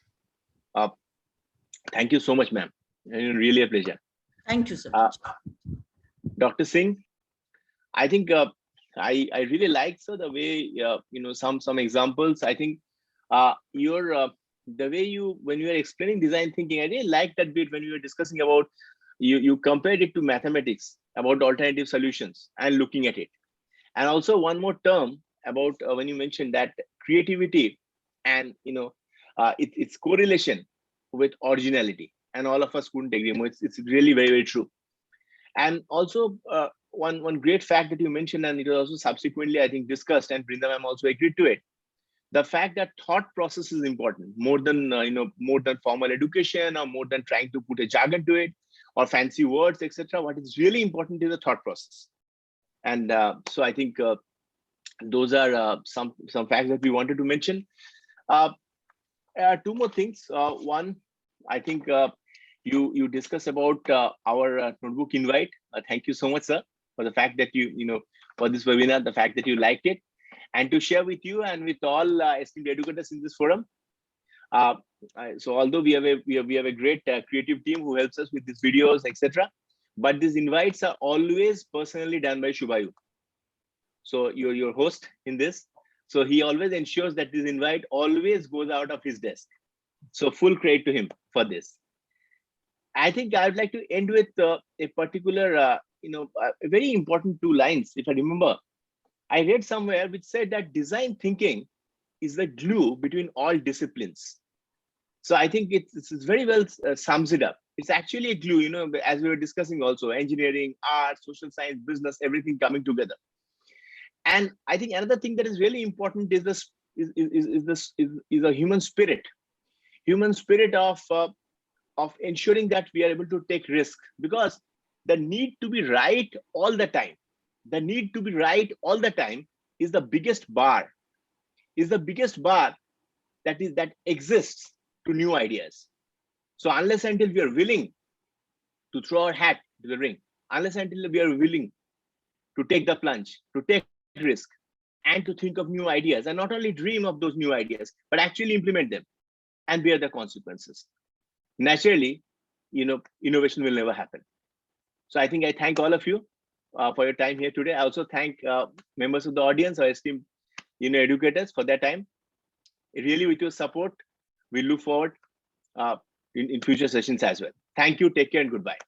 Thank you so much, ma'am. Really a pleasure. Thank you, sir. Dr. Singh, I think I really like, sir, the way some examples. I think the way when you are explaining design thinking, I really like that bit when you were discussing about you compared it to mathematics about alternative solutions and looking at it. And also one more term about when you mentioned that creativity and its correlation with originality, and all of us couldn't agree more. It's really very true. And also one great fact that you mentioned, and it was also subsequently I think discussed, and Brinda ma'am also agreed to it, the fact that thought process is important more than more than formal education, or more than trying to put a jargon to it or fancy words, etc. What is really important is the thought process. And so I think those are some facts that we wanted to mention. Two more things. One, I think you discussed about our notebook invite. Thank you so much, sir, for the fact that you for this webinar, the fact that you liked it, and to share with you and with all esteemed educators in this forum. So although we have a great creative team who helps us with these videos, etc., but these invites are always personally done by Shubhayu. So you're your host in this. So he always ensures that this invite always goes out of his desk. So full credit to him for this. I think I would like to end with a particular, a very important 2 lines. If I remember, I read somewhere which said that design thinking is the glue between all disciplines. So I think it's very well sums it up. It's actually a glue, as we were discussing also, engineering, art, social science, business, everything coming together. And I think another thing that is really important is a human spirit of ensuring that we are able to take risk, because the need to be right all the time, is the biggest bar, that exists to new ideas. So unless until we are willing to throw our hat to the ring, unless until we are willing to take the plunge, to take risk, and to think of new ideas, and not only dream of those new ideas, but actually implement them and bear the consequences, naturally, innovation will never happen. So I think I thank all of you for your time here today. I also thank members of the audience, our esteemed educators, for their time. Really, with your support, we look forward in future sessions as well. Thank you, take care, and goodbye.